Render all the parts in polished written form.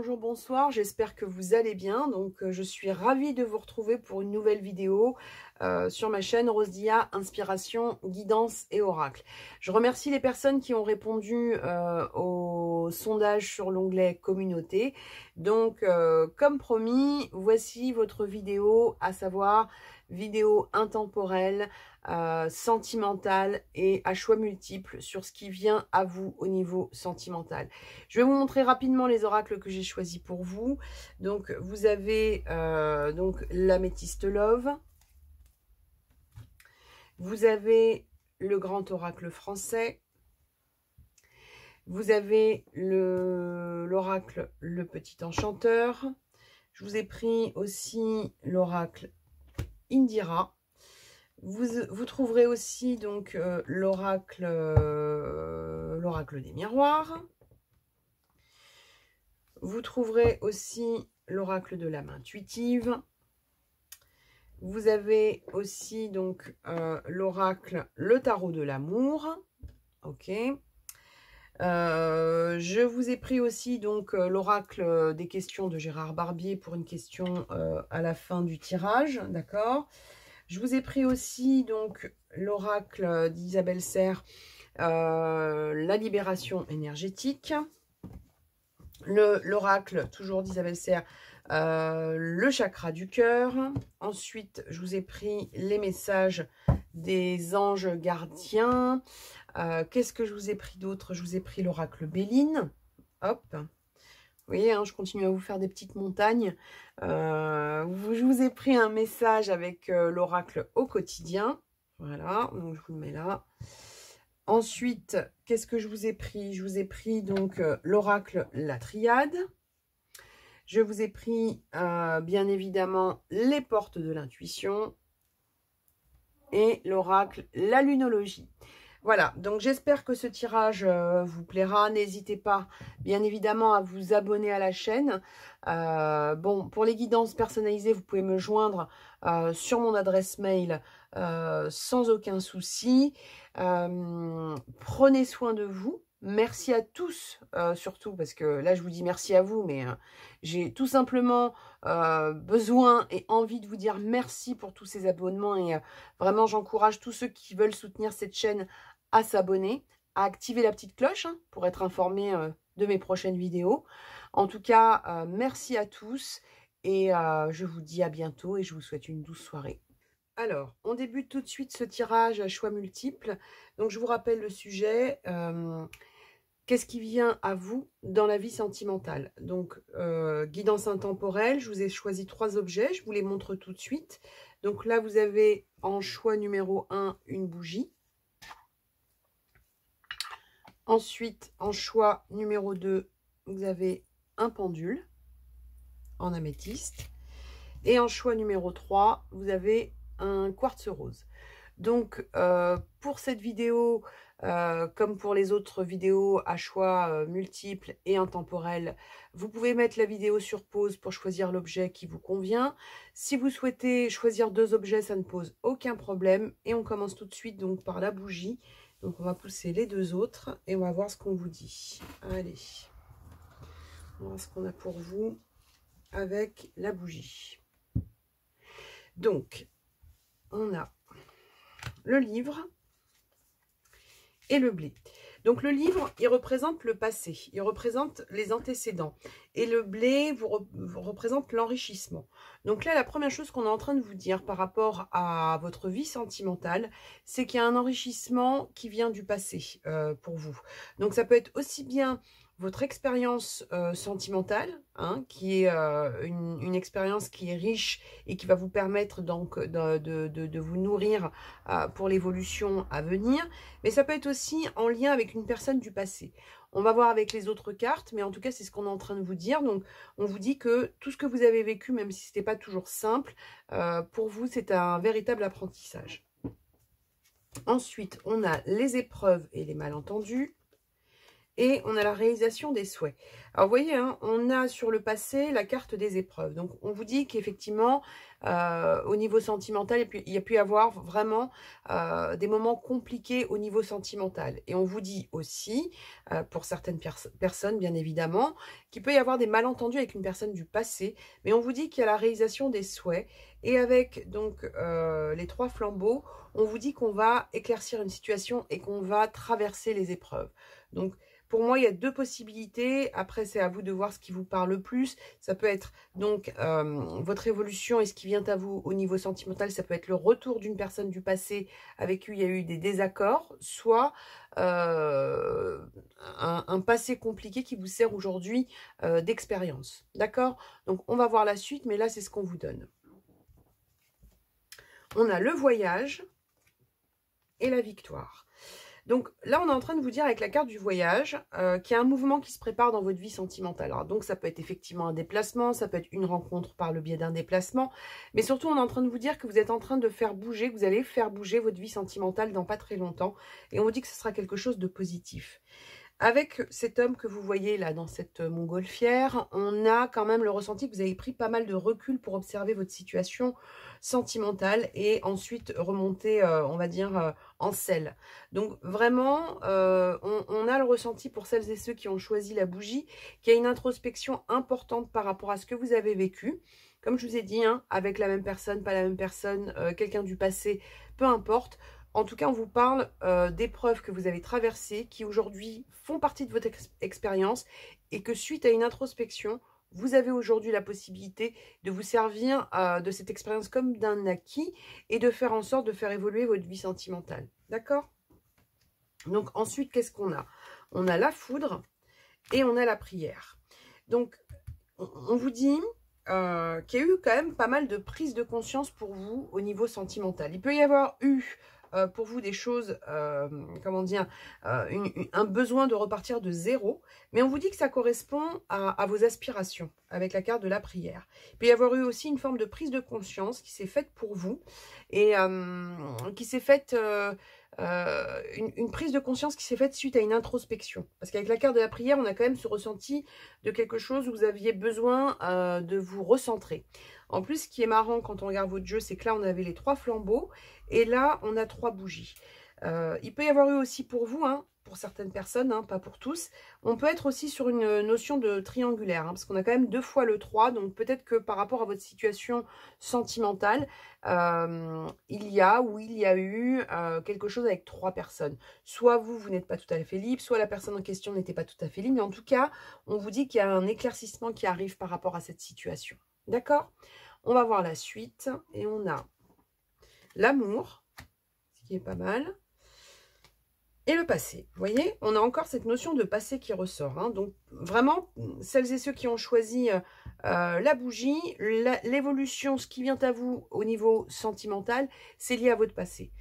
bonjour, bonsoir, j'espère que vous allez bien. Donc je suis ravie de vous retrouver pour une nouvelle vidéo sur ma chaîne Rose Dia, Inspiration, Guidance et Oracle. Je remercie les personnes qui ont répondu au sondage sur l'onglet Communauté. Donc comme promis, voici votre vidéo, à savoir vidéo intemporelle, sentimentale et à choix multiples sur ce qui vient à vous au niveau sentimental. Je vais vous montrer rapidement les oracles que j'ai choisis pour vous. Donc vous avez donc l'améthyste Love, vous avez le grand oracle français, vous avez l'oracle le petit enchanteur, je vous ai pris aussi l'oracle Indira. Vous trouverez aussi donc l'oracle des miroirs. Vous trouverez aussi l'oracle de l'âme intuitive. Vous avez aussi donc l'oracle, le tarot de l'amour. Ok. Je vous ai pris aussi donc l'oracle des questions de Gérard Barbier pour une question à la fin du tirage. D'accord. Je vous ai pris aussi donc l'oracle d'Isabelle Serre, la libération énergétique. L'oracle, toujours d'Isabelle Serre, le chakra du cœur. Ensuite, je vous ai pris les messages des anges gardiens. Qu'est-ce que je vous ai pris d'autre? Je vous ai pris l'oracle Béline. Hop. Vous voyez, hein, je continue à vous faire des petites montagnes. Je vous ai pris un message avec l'oracle au quotidien. Voilà, donc je vous le mets là. Ensuite, qu'est-ce que je vous ai pris? Je vous ai pris donc l'oracle la triade. Je vous ai pris bien évidemment les portes de l'intuition et l'oracle la lunologie. Voilà, donc j'espère que ce tirage vous plaira. N'hésitez pas, bien évidemment, à vous abonner à la chaîne. Bon, pour les guidances personnalisées, vous pouvez me joindre sur mon adresse mail sans aucun souci. Prenez soin de vous. Merci à tous, surtout, parce que là, je vous dis merci à vous, mais j'ai tout simplement besoin et envie de vous dire merci pour tous ces abonnements. Et vraiment, j'encourage tous ceux qui veulent soutenir cette chaîne à s'abonner, à activer la petite cloche pour être informé de mes prochaines vidéos. En tout cas, merci à tous et je vous dis à bientôt et je vous souhaite une douce soirée. Alors, on débute tout de suite ce tirage à choix multiples. Donc, je vous rappelle le sujet. Qu'est-ce qui vient à vous dans la vie sentimentale? Donc, guidance intemporelle, je vous ai choisi 3 objets. Je vous les montre tout de suite. Donc là, vous avez en choix numéro 1, une bougie. Ensuite, en choix numéro 2, vous avez un pendule en améthyste. Et en choix numéro 3, vous avez un quartz rose. Donc, pour cette vidéo, comme pour les autres vidéos à choix multiples et intemporels, vous pouvez mettre la vidéo sur pause pour choisir l'objet qui vous convient. Si vous souhaitez choisir 2 objets, ça ne pose aucun problème. Et on commence tout de suite donc par la bougie. Donc, on va pousser les 2 autres et on va voir ce qu'on vous dit. Allez, on va voir ce qu'on a pour vous avec la bougie. Donc, on a le livre et le blé. Donc le livre, il représente le passé, il représente les antécédents. Et le blé vous représente l'enrichissement. Donc là, la première chose qu'on est en train de vous dire par rapport à votre vie sentimentale, c'est qu'il y a un enrichissement qui vient du passé pour vous. Donc ça peut être aussi bien votre expérience sentimentale, hein, qui est une expérience qui est riche et qui va vous permettre donc de vous nourrir pour l'évolution à venir. Mais ça peut être aussi en lien avec une personne du passé. On va voir avec les autres cartes, mais en tout cas, c'est ce qu'on est en train de vous dire. Donc, on vous dit que tout ce que vous avez vécu, même si ce n'était pas toujours simple, pour vous, c'est un véritable apprentissage. Ensuite, on a les épreuves et les malentendus. et on a la réalisation des souhaits. Alors, vous voyez, hein, on a sur le passé la carte des épreuves. Donc, on vous dit qu'effectivement, au niveau sentimental, il y a pu y avoir vraiment des moments compliqués au niveau sentimental. Et on vous dit aussi, pour certaines personnes, bien évidemment, qu'il peut y avoir des malentendus avec une personne du passé. Mais on vous dit qu'il y a la réalisation des souhaits. Et avec donc les 3 flambeaux, on vous dit qu'on va éclaircir une situation et qu'on va traverser les épreuves. Donc, pour moi, il y a 2 possibilités. Après, c'est à vous de voir ce qui vous parle le plus. Ça peut être donc votre évolution et ce qui vient à vous au niveau sentimental. Ça peut être le retour d'une personne du passé avec qui il y a eu des désaccords, soit un passé compliqué qui vous sert aujourd'hui d'expérience. D'accord? Donc, on va voir la suite, mais là, c'est ce qu'on vous donne. On a le voyage et la victoire. Donc là, on est en train de vous dire avec la carte du voyage qu'il y a un mouvement qui se prépare dans votre vie sentimentale. Alors, donc ça peut être effectivement un déplacement, ça peut être une rencontre par le biais d'un déplacement, mais surtout on est en train de vous dire que vous êtes en train de faire bouger, que vous allez faire bouger votre vie sentimentale dans pas très longtemps, et on vous dit que ce sera quelque chose de positif. Avec cet homme que vous voyez là dans cette montgolfière, on a quand même le ressenti que vous avez pris pas mal de recul pour observer votre situation sentimentale et ensuite remonter, on va dire, en selle. Donc vraiment, on a le ressenti pour celles et ceux qui ont choisi la bougie, qu'il y a une introspection importante par rapport à ce que vous avez vécu. Comme je vous ai dit, hein, avec la même personne, pas la même personne, quelqu'un du passé, peu importe. En tout cas, on vous parle d'épreuves que vous avez traversées, qui aujourd'hui font partie de votre expérience et que suite à une introspection, vous avez aujourd'hui la possibilité de vous servir de cette expérience comme d'un acquis et de faire en sorte de faire évoluer votre vie sentimentale. D'accord? Donc ensuite, qu'est-ce qu'on a? On a la foudre et on a la prière. Donc, on vous dit qu'il y a eu quand même pas mal de prise de conscience pour vous au niveau sentimental. Il peut y avoir eu pour vous des choses, comment dire, un besoin de repartir de zéro, mais on vous dit que ça correspond à vos aspirations avec la carte de la prière. Il peut y avoir eu aussi une forme de prise de conscience qui s'est faite pour vous et qui s'est faite... une prise de conscience qui s'est faite suite à une introspection. Parce qu'avec la carte de la prière, on a quand même ce ressenti de quelque chose où vous aviez besoin de vous recentrer. En plus, ce qui est marrant quand on regarde votre jeu, c'est que là, on avait les 3 flambeaux et là, on a 3 bougies. Il peut y avoir eu aussi pour vous, hein, pour certaines personnes, hein, pas pour tous, on peut être aussi sur une notion de triangulaire, hein, parce qu'on a quand même 2 fois le 3, donc peut-être que par rapport à votre situation sentimentale, il y a eu quelque chose avec 3 personnes. Soit vous n'êtes pas tout à fait libre, soit la personne en question n'était pas tout à fait libre, mais en tout cas, on vous dit qu'il y a un éclaircissement qui arrive par rapport à cette situation. D'accord? On va voir la suite, et on a l'amour, ce qui est pas mal. Et le passé, vous voyez, on a encore cette notion de passé qui ressort. Hein. Donc, vraiment, celles et ceux qui ont choisi la bougie, l'évolution, ce qui vient à vous au niveau sentimental, c'est lié à votre passé.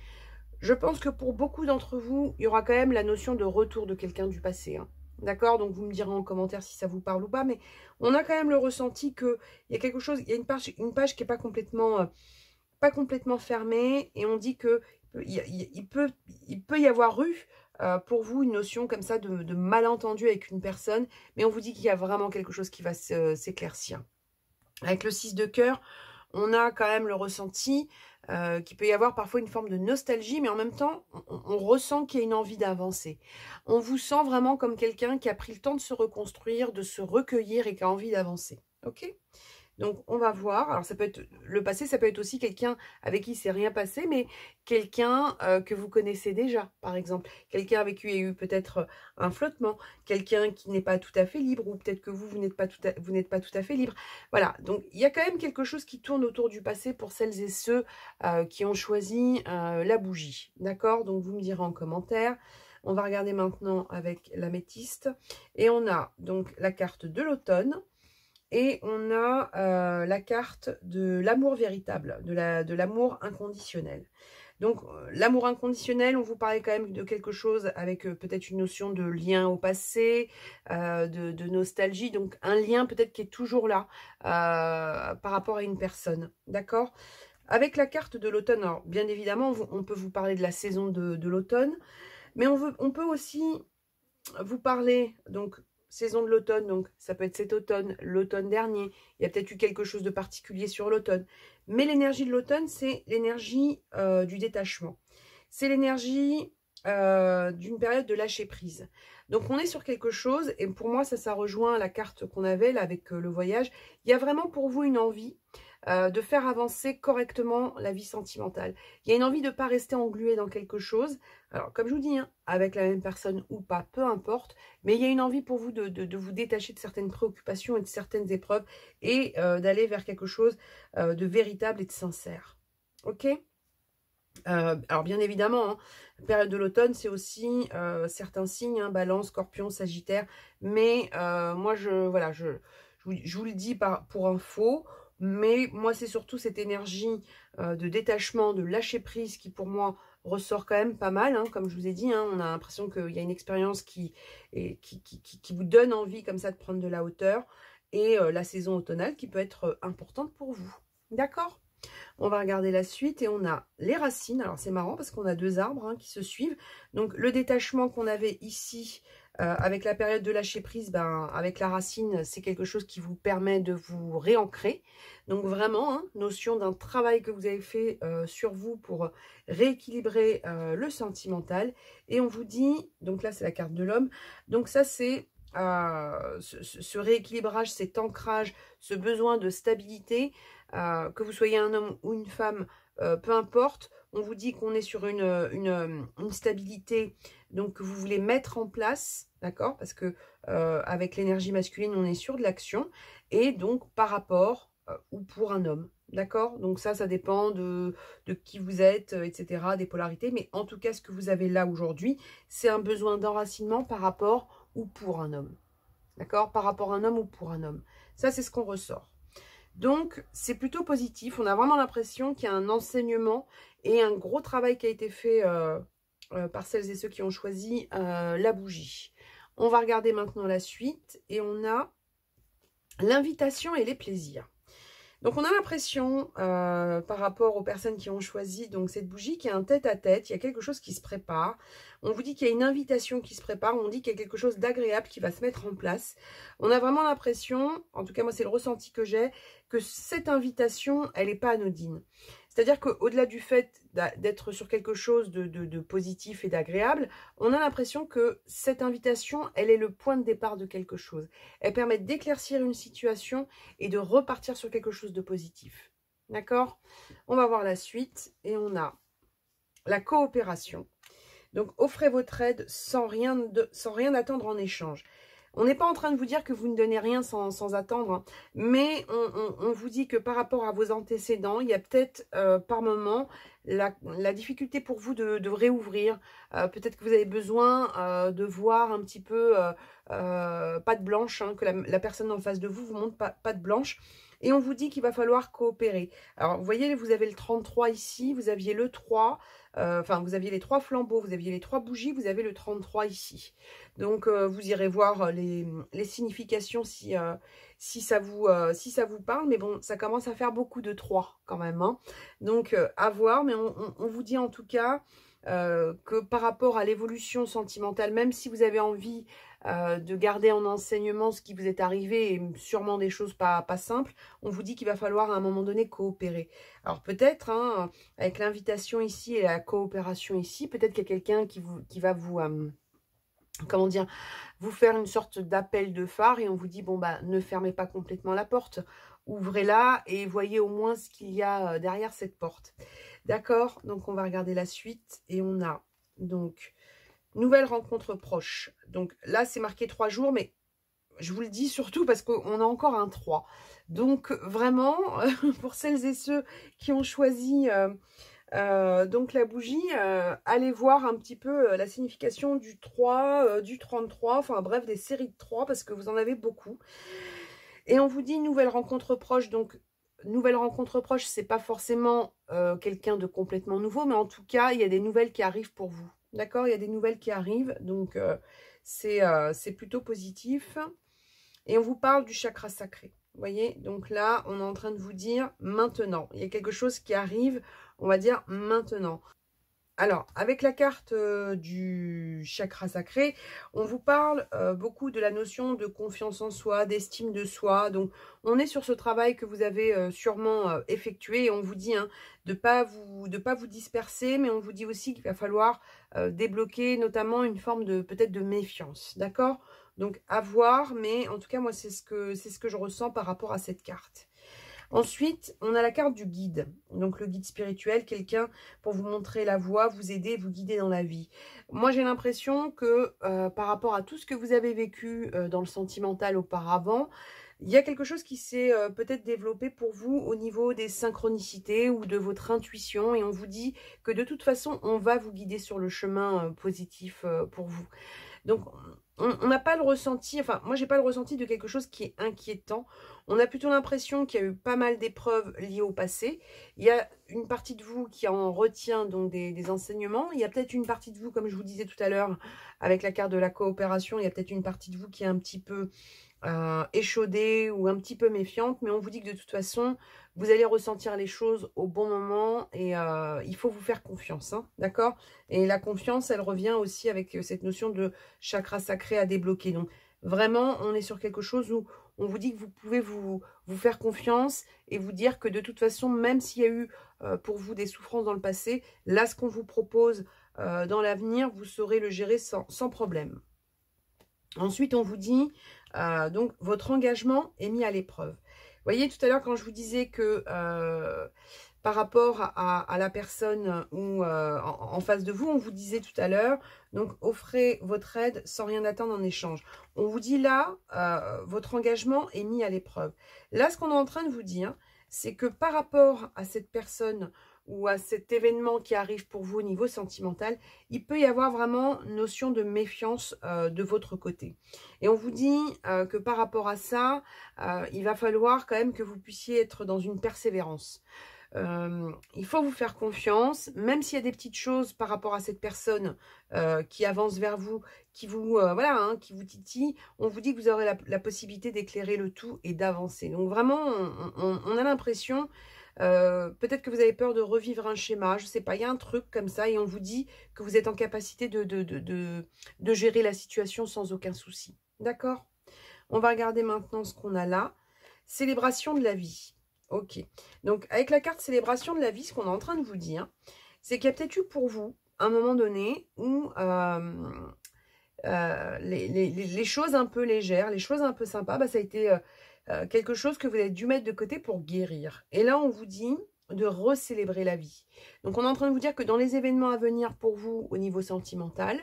Je pense que pour beaucoup d'entre vous, il y aura quand même la notion de retour de quelqu'un du passé. Hein. D'accord? Donc, vous me direz en commentaire si ça vous parle ou pas. Mais on a quand même le ressenti qu'il y a quelque chose, il y a une page qui n'est pas complètement fermée. Et on dit que il peut y avoir eu pour vous une notion comme ça de malentendu avec une personne, mais on vous dit qu'il y a vraiment quelque chose qui va s'éclaircir. Avec le 6 de cœur, on a quand même le ressenti qu'il peut y avoir parfois une forme de nostalgie, mais en même temps, on ressent qu'il y a une envie d'avancer. On vous sent vraiment comme quelqu'un qui a pris le temps de se reconstruire, de se recueillir et qui a envie d'avancer. Ok ? Donc, on va voir. Alors, ça peut être le passé, ça peut être aussi quelqu'un avec qui c'est rien passé, mais quelqu'un que vous connaissez déjà, par exemple. Quelqu'un avec qui il y a eu peut-être un flottement, quelqu'un qui n'est pas tout à fait libre, ou peut-être que vous n'êtes pas tout à fait libre. Voilà, donc il y a quand même quelque chose qui tourne autour du passé pour celles et ceux qui ont choisi la bougie. D'accord? Donc, vous me direz en commentaire. On va regarder maintenant avec l'améthyste. Et on a donc la carte de l'automne. Et on a la carte de l'amour véritable, de l'amour inconditionnel. Donc, l'amour inconditionnel, on vous parlait quand même de quelque chose avec peut-être une notion de lien au passé, de nostalgie. Donc, un lien peut-être qui est toujours là par rapport à une personne. D'accord? Avec la carte de l'automne, alors bien évidemment, on peut vous parler de la saison de l'automne. Mais on peut aussi vous parler, donc saison de l'automne, donc ça peut être cet automne, l'automne dernier, il y a peut-être eu quelque chose de particulier sur l'automne. Mais l'énergie de l'automne, c'est l'énergie du détachement. C'est l'énergie d'une période de lâcher prise. Donc on est sur quelque chose, et pour moi ça rejoint la carte qu'on avait là avec le voyage. Il y a vraiment pour vous une envie de faire avancer correctement la vie sentimentale. Il y a une envie de ne pas rester englué dans quelque chose. Alors comme je vous dis, hein, avec la même personne ou pas, peu importe, mais il y a une envie pour vous de vous détacher de certaines préoccupations et de certaines épreuves et d'aller vers quelque chose de véritable et de sincère. Ok ? Alors bien évidemment, hein, la période de l'automne, c'est aussi certains signes, hein, Balance, Scorpion, Sagittaire. Mais moi, voilà, je vous le dis pour info. Mais moi, c'est surtout cette énergie de détachement, de lâcher prise qui, pour moi, ressort quand même pas mal. Hein, comme je vous ai dit, hein, on a l'impression qu'il y a une expérience qui vous donne envie comme ça de prendre de la hauteur. Et la saison automnale qui peut être importante pour vous. D'accord ? On va regarder la suite et on a les racines. Alors c'est marrant parce qu'on a deux arbres hein, qui se suivent. Donc le détachement qu'on avait ici avec la période de lâcher prise, ben, avec la racine, c'est quelque chose qui vous permet de vous réancrer. Donc vraiment, hein, notion d'un travail que vous avez fait sur vous pour rééquilibrer le sentimental. Et on vous dit, donc là c'est la carte de l'homme, donc ça c'est ce rééquilibrage, cet ancrage, ce besoin de stabilité, que vous soyez un homme ou une femme, peu importe, on vous dit qu'on est sur une stabilité donc que vous voulez mettre en place, d'accord? Parce que avec l'énergie masculine, on est sur de l'action, et donc par rapport ou pour un homme, d'accord? Donc ça dépend de qui vous êtes, etc., des polarités, mais en tout cas, ce que vous avez là aujourd'hui, c'est un besoin d'enracinement par rapport ou pour un homme, d'accord? Par rapport à un homme ou pour un homme. Ça, c'est ce qu'on ressort. Donc, c'est plutôt positif. On a vraiment l'impression qu'il y a un enseignement et un gros travail qui a été fait par celles et ceux qui ont choisi la bougie. On va regarder maintenant la suite et on a l'invitation et les plaisirs. Donc, on a l'impression, par rapport aux personnes qui ont choisi donc cette bougie, qu'il y a un tête-à-tête, il y a quelque chose qui se prépare. On vous dit qu'il y a une invitation qui se prépare, on dit qu'il y a quelque chose d'agréable qui va se mettre en place. On a vraiment l'impression, en tout cas moi c'est le ressenti que j'ai, que cette invitation, elle n'est pas anodine. C'est-à-dire qu'au-delà du fait d'être sur quelque chose de positif et d'agréable, on a l'impression que cette invitation, elle est le point de départ de quelque chose. Elle permet d'éclaircir une situation et de repartir sur quelque chose de positif. D'accord? On va voir la suite et on a la coopération. Donc, offrez votre aide sans rien attendre en échange. On n'est pas en train de vous dire que vous ne donnez rien sans attendre, hein, mais on vous dit que par rapport à vos antécédents, il y a peut-être par moment la difficulté pour vous de réouvrir. Peut-être que vous avez besoin de voir un petit peu patte blanche, hein, que la personne en face de vous montre patte blanche. Et on vous dit qu'il va falloir coopérer. Alors, vous voyez, vous avez le 33 ici, vous aviez le 3, enfin, vous aviez les 3 flambeaux, vous aviez les 3 bougies, vous avez le 33 ici. Donc, vous irez voir les significations si ça vous parle. Mais bon, ça commence à faire beaucoup de 3 quand même. Hein. Donc, à voir. Mais on vous dit en tout cas que par rapport à l'évolution sentimentale, même si vous avez envie de garder en enseignement ce qui vous est arrivé et sûrement des choses pas simples, on vous dit qu'il va falloir à un moment donné coopérer. Alors peut-être, hein, avec l'invitation ici et la coopération ici, peut-être qu'il y a quelqu'un qui va vous... comment dire, vous faire une sorte d'appel de phare et on vous dit, bon, bah, ne fermez pas complètement la porte, ouvrez-la et voyez au moins ce qu'il y a derrière cette porte. D'accord? Donc, on va regarder la suite et on a, donc, nouvelle rencontre proche. Donc, là, c'est marqué 3 jours, mais je vous le dis surtout parce qu'on a encore un 3. Donc, vraiment, pour celles et ceux qui ont choisi... donc la bougie, allez voir un petit peu la signification du 3, du 33, enfin bref, des séries de 3 parce que vous en avez beaucoup. Et on vous dit nouvelle rencontre proche, donc nouvelle rencontre proche, c'est pas forcément quelqu'un de complètement nouveau, mais en tout cas, il y a des nouvelles qui arrivent pour vous. D'accord? Il y a des nouvelles qui arrivent, donc c'est plutôt positif. Et on vous parle du chakra sacré. Vous voyez? Donc là, on est en train de vous dire maintenant. Il y a quelque chose qui arrive, on va dire maintenant. Alors, avec la carte du chakra sacré, on vous parle beaucoup de la notion de confiance en soi, d'estime de soi. Donc, on est sur ce travail que vous avez sûrement effectué. Et on vous dit de pas vous disperser, mais on vous dit aussi qu'il va falloir débloquer notamment une forme de peut-être de méfiance. D'accord? Donc, à voir, mais en tout cas, moi, c'est ce que je ressens par rapport à cette carte. Ensuite, on a la carte du guide. Donc, le guide spirituel, quelqu'un pour vous montrer la voie, vous aider, vous guider dans la vie. Moi, j'ai l'impression que par rapport à tout ce que vous avez vécu dans le sentimental auparavant, il y a quelque chose qui s'est peut-être développé pour vous au niveau des synchronicités ou de votre intuition. Et on vous dit que de toute façon, on va vous guider sur le chemin positif pour vous. Donc, on n'a pas le ressenti, enfin, moi, j'ai pas le ressenti de quelque chose qui est inquiétant. On a plutôt l'impression qu'il y a eu pas mal d'épreuves liées au passé. Il y a une partie de vous qui en retient donc des enseignements. Il y a peut-être une partie de vous, comme je vous disais tout à l'heure, avec la carte de la coopération, il y a peut-être une partie de vous qui est un petit peu échaudée ou un petit peu méfiante. Mais on vous dit que de toute façon, vous allez ressentir les choses au bon moment et il faut vous faire confiance, hein, d'accord? Et la confiance, elle revient aussi avec cette notion de chakra sacré à débloquer. Donc, vraiment, on est sur quelque chose où on vous dit que vous pouvez vous faire confiance et vous dire que de toute façon, même s'il y a eu pour vous des souffrances dans le passé, là, ce qu'on vous propose dans l'avenir, vous saurez le gérer sans problème. Ensuite, on vous dit, donc, votre engagement est mis à l'épreuve. Vous voyez, tout à l'heure, quand je vous disais que par rapport à la personne ou en face de vous, on vous disait tout à l'heure, donc, offrez votre aide sans rien attendre en échange. On vous dit là, votre engagement est mis à l'épreuve. Là, ce qu'on est en train de vous dire, c'est que par rapport à cette personne ou à cet événement qui arrive pour vous au niveau sentimental, il peut y avoir vraiment notion de méfiance de votre côté. Et on vous dit que par rapport à ça, il va falloir quand même que vous puissiez être dans une persévérance. Il faut vous faire confiance, même s'il y a des petites choses par rapport à cette personne qui avance vers vous, qui vous voilà, qui vous titille, on vous dit que vous aurez la possibilité d'éclairer le tout et d'avancer. Donc vraiment, on a l'impression, peut-être que vous avez peur de revivre un schéma, je sais pas, il y a un truc comme ça et on vous dit que vous êtes en capacité de gérer la situation sans aucun souci. D'accord? On va regarder maintenant ce qu'on a là. Célébration de la vie. Ok. Donc, avec la carte célébration de la vie, ce qu'on est en train de vous dire, c'est qu'il y a peut-être eu pour vous un moment donné où les choses un peu légères, les choses un peu sympas, ça a été quelque chose que vous avez dû mettre de côté pour guérir. Et là, on vous dit de recélébrer la vie. Donc, on est en train de vous dire que dans les événements à venir pour vous au niveau sentimental,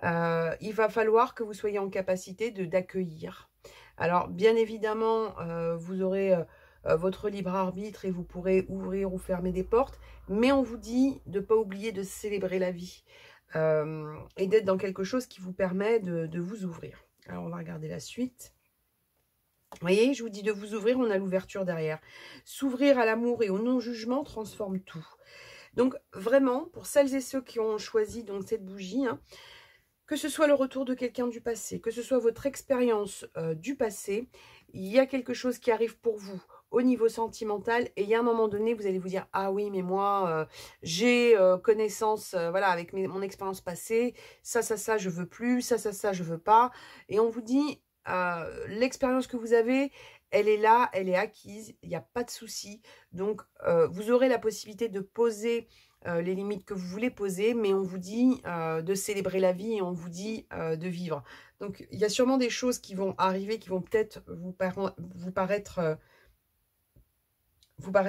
il va falloir que vous soyez en capacité d'accueillir. Alors, bien évidemment, vous aurez votre libre arbitre et vous pourrez ouvrir ou fermer des portes, mais on vous dit de ne pas oublier de célébrer la vie et d'être dans quelque chose qui vous permet de vous ouvrir. Alors, on va regarder la suite. Vous voyez, je vous dis de vous ouvrir, on a l'ouverture derrière. S'ouvrir à l'amour et au non-jugement transforme tout. Donc, vraiment, pour celles et ceux qui ont choisi donc cette bougie, que ce soit le retour de quelqu'un du passé, que ce soit votre expérience du passé, il y a quelque chose qui arrive pour vous au niveau sentimental et il y a un moment donné, vous allez vous dire « Ah oui, mais moi, j'ai connaissance voilà, avec mon expérience passée, ça, je veux plus, ça, je veux pas. » Et on vous dit l'expérience que vous avez, elle est là, elle est acquise, il n'y a pas de souci. Donc, vous aurez la possibilité de poser les limites que vous voulez poser, mais on vous dit de célébrer la vie et on vous dit de vivre. Donc, il y a sûrement des choses qui vont arriver, qui vont peut-être vous paraître,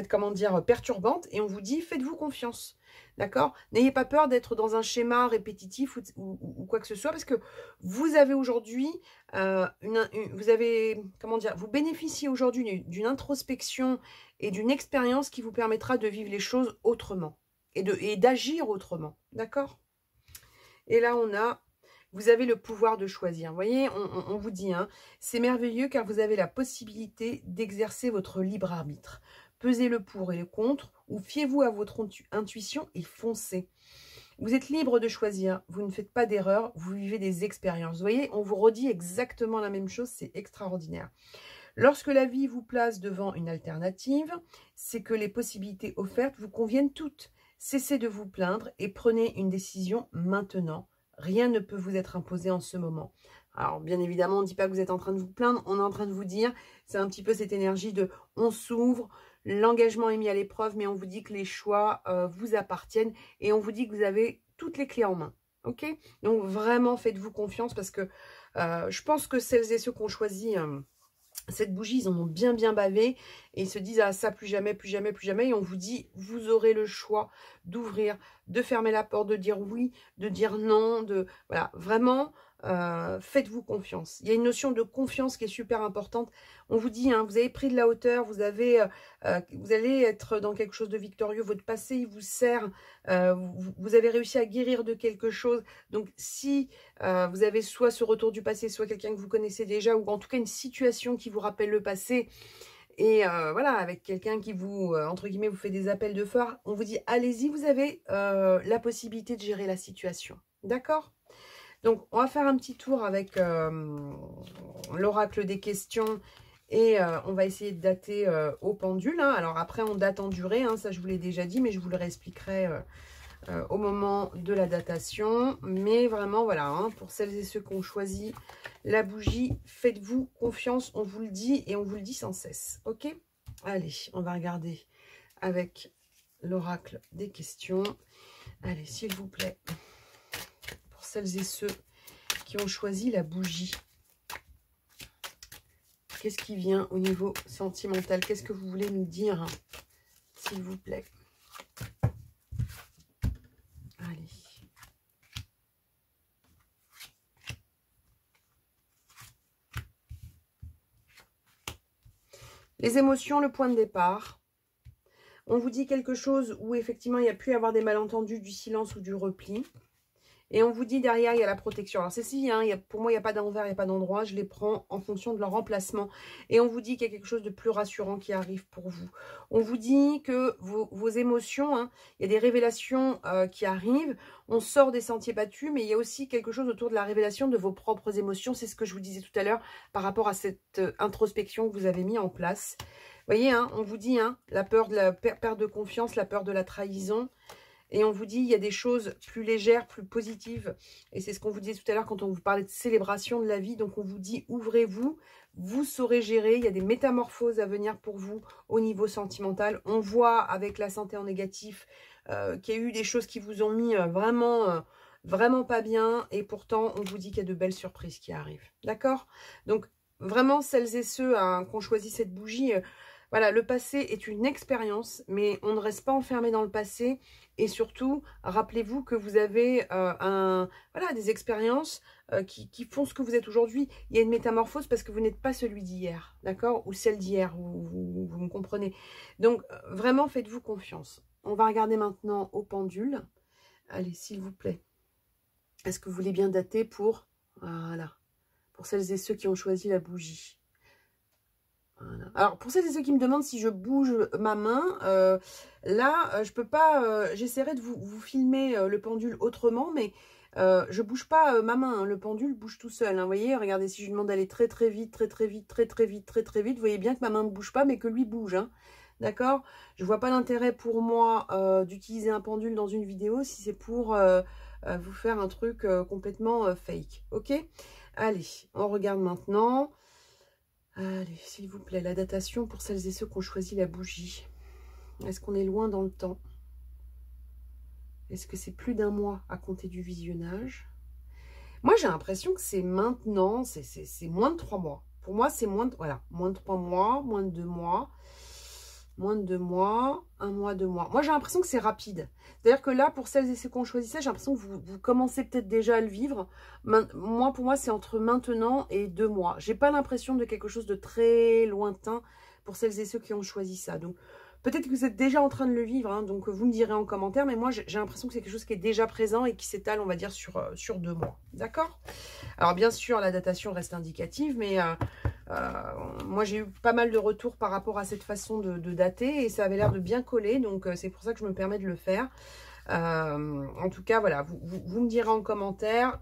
comment dire, perturbantes, et on vous dit, faites-vous confiance, d'accord? N'ayez pas peur d'être dans un schéma répétitif ou quoi que ce soit, parce que vous avez aujourd'hui, vous avez, comment dire, vous bénéficiez aujourd'hui d'une introspection et d'une expérience qui vous permettra de vivre les choses autrement et d'agir autrement, d'accord? Et là, vous avez le pouvoir de choisir. Vous voyez, on vous dit, c'est merveilleux car vous avez la possibilité d'exercer votre libre arbitre. Pesez le pour et le contre, ou fiez-vous à votre intuition et foncez. Vous êtes libre de choisir, vous ne faites pas d'erreur, vous vivez des expériences. Vous voyez, on vous redit exactement la même chose, c'est extraordinaire. Lorsque la vie vous place devant une alternative, c'est que les possibilités offertes vous conviennent toutes. Cessez de vous plaindre et prenez une décision maintenant. Rien ne peut vous être imposé en ce moment. Alors, bien évidemment, on ne dit pas que vous êtes en train de vous plaindre, on est en train de vous dire, c'est un petit peu cette énergie de on s'ouvre, l'engagement est mis à l'épreuve, mais on vous dit que les choix vous appartiennent et on vous dit que vous avez toutes les clés en main. Ok? Donc, vraiment, faites-vous confiance parce que je pense que celles et ceux qui ont choisi cette bougie, ils en ont bien bavé et ils se disent ah ça plus jamais, plus jamais, plus jamais, et on vous dit vous aurez le choix d'ouvrir, de fermer la porte, de dire oui, de dire non, de voilà, vraiment faites-vous confiance. Il y a une notion de confiance qui est super importante. On vous dit hein, vous avez pris de la hauteur, vous allez être dans quelque chose de victorieux, votre passé il vous sert, vous avez réussi à guérir de quelque chose. Donc si vous avez soit ce retour du passé, soit quelqu'un que vous connaissez déjà, ou en tout cas une situation qui vous rappelle le passé, et voilà, avec quelqu'un qui vous, entre guillemets, vous fait des appels de phare, on vous dit, allez-y, vous avez la possibilité de gérer la situation. D'accord? Donc, on va faire un petit tour avec l'oracle des questions, et on va essayer de dater au pendule. Hein. Alors après, on date en durée, hein, ça je vous l'ai déjà dit, mais je vous le réexpliquerai au moment de la datation. Mais vraiment, voilà, hein, pour celles et ceux qui ont choisi la bougie, faites-vous confiance, on vous le dit et on vous le dit sans cesse. Ok? Allez, on va regarder avec l'oracle des questions. Allez, s'il vous plaît, pour celles et ceux qui ont choisi la bougie, qu'est-ce qui vient au niveau sentimental? Qu'est-ce que vous voulez nous dire, s'il vous plaît? Allez. Les émotions, le point de départ. On vous dit quelque chose où effectivement il y a pu y avoir des malentendus, du silence ou du repli. Et on vous dit derrière, il y a la protection. Alors c'est si, hein, pour moi, il n'y a pas d'envers, il n'y a pas d'endroit. Je les prends en fonction de leur emplacement. Et on vous dit qu'il y a quelque chose de plus rassurant qui arrive pour vous. On vous dit que vos émotions, hein, il y a des révélations qui arrivent. On sort des sentiers battus, mais il y a aussi quelque chose autour de la révélation de vos propres émotions. C'est ce que je vous disais tout à l'heure par rapport à cette introspection que vous avez mis en place. Vous voyez, hein, on vous dit la peur de la perte de confiance, la peur de la trahison. Et on vous dit, il y a des choses plus légères, plus positives. Et c'est ce qu'on vous disait tout à l'heure quand on vous parlait de célébration de la vie. Donc on vous dit, ouvrez-vous, vous saurez gérer. Il y a des métamorphoses à venir pour vous au niveau sentimental. On voit avec la santé en négatif qu'il y a eu des choses qui vous ont mis vraiment pas bien. Et pourtant, on vous dit qu'il y a de belles surprises qui arrivent. D'accord? Donc vraiment, celles et ceux qui ont choisi cette bougie... voilà, le passé est une expérience, mais on ne reste pas enfermé dans le passé. Et surtout, rappelez-vous que vous avez des expériences qui font ce que vous êtes aujourd'hui. Il y a une métamorphose parce que vous n'êtes pas celui d'hier, d'accord? Ou celle d'hier, vous me comprenez. Donc, vraiment, faites-vous confiance. On va regarder maintenant au pendule. Allez, s'il vous plaît. Est-ce que vous voulez bien dater pour... Voilà. Pour celles et ceux qui ont choisi la bougie. Voilà. Alors, pour celles et ceux qui me demandent si je bouge ma main, là, je peux pas... J'essaierai de vous filmer le pendule autrement, mais je bouge pas ma main. Hein, le pendule bouge tout seul. Hein, vous voyez, regardez, si je lui demande d'aller très vite, très vite, vous voyez bien que ma main ne bouge pas, mais que lui bouge. Hein, d'accord? Je vois pas l'intérêt pour moi d'utiliser un pendule dans une vidéo si c'est pour vous faire un truc complètement fake. Ok? Allez, on regarde maintenant... Allez, s'il vous plaît, la datation pour celles et ceux qui ont choisi la bougie. Est-ce qu'on est loin dans le temps? Est-ce que c'est plus d'1 mois à compter du visionnage? Moi, j'ai l'impression que c'est maintenant, c'est moins de 3 mois. Pour moi, c'est moins de 3 mois, moins de 2 mois, moins de 2 mois, 1 mois, 2 mois. Moi, j'ai l'impression que c'est rapide. C'est-à-dire que là, pour celles et ceux qui ont choisi ça, j'ai l'impression que vous commencez peut-être déjà à le vivre. Pour moi, c'est entre maintenant et 2 mois. J'ai pas l'impression de quelque chose de très lointain pour celles et ceux qui ont choisi ça. Donc, peut-être que vous êtes déjà en train de le vivre. Hein, donc, vous me direz en commentaire. Mais moi, j'ai l'impression que c'est quelque chose qui est déjà présent et qui s'étale, on va dire, sur 2 mois. D'accord? Alors, bien sûr, la datation reste indicative, mais... moi j'ai eu pas mal de retours par rapport à cette façon de dater et ça avait l'air de bien coller, donc c'est pour ça que je me permets de le faire. En tout cas voilà, vous me direz en commentaire,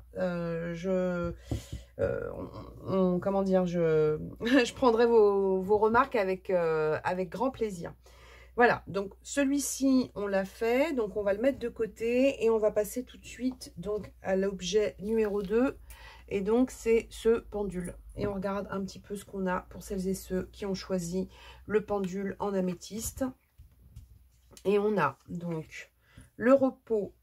comment dire, je prendrai vos remarques avec grand plaisir. Voilà, donc celui-ci, on l'a fait. Donc, on va le mettre de côté et on va passer tout de suite donc à l'objet numéro 2. Et donc, c'est ce pendule. Et on regarde un petit peu ce qu'on a pour celles et ceux qui ont choisi le pendule en améthyste. Et on a donc le repos.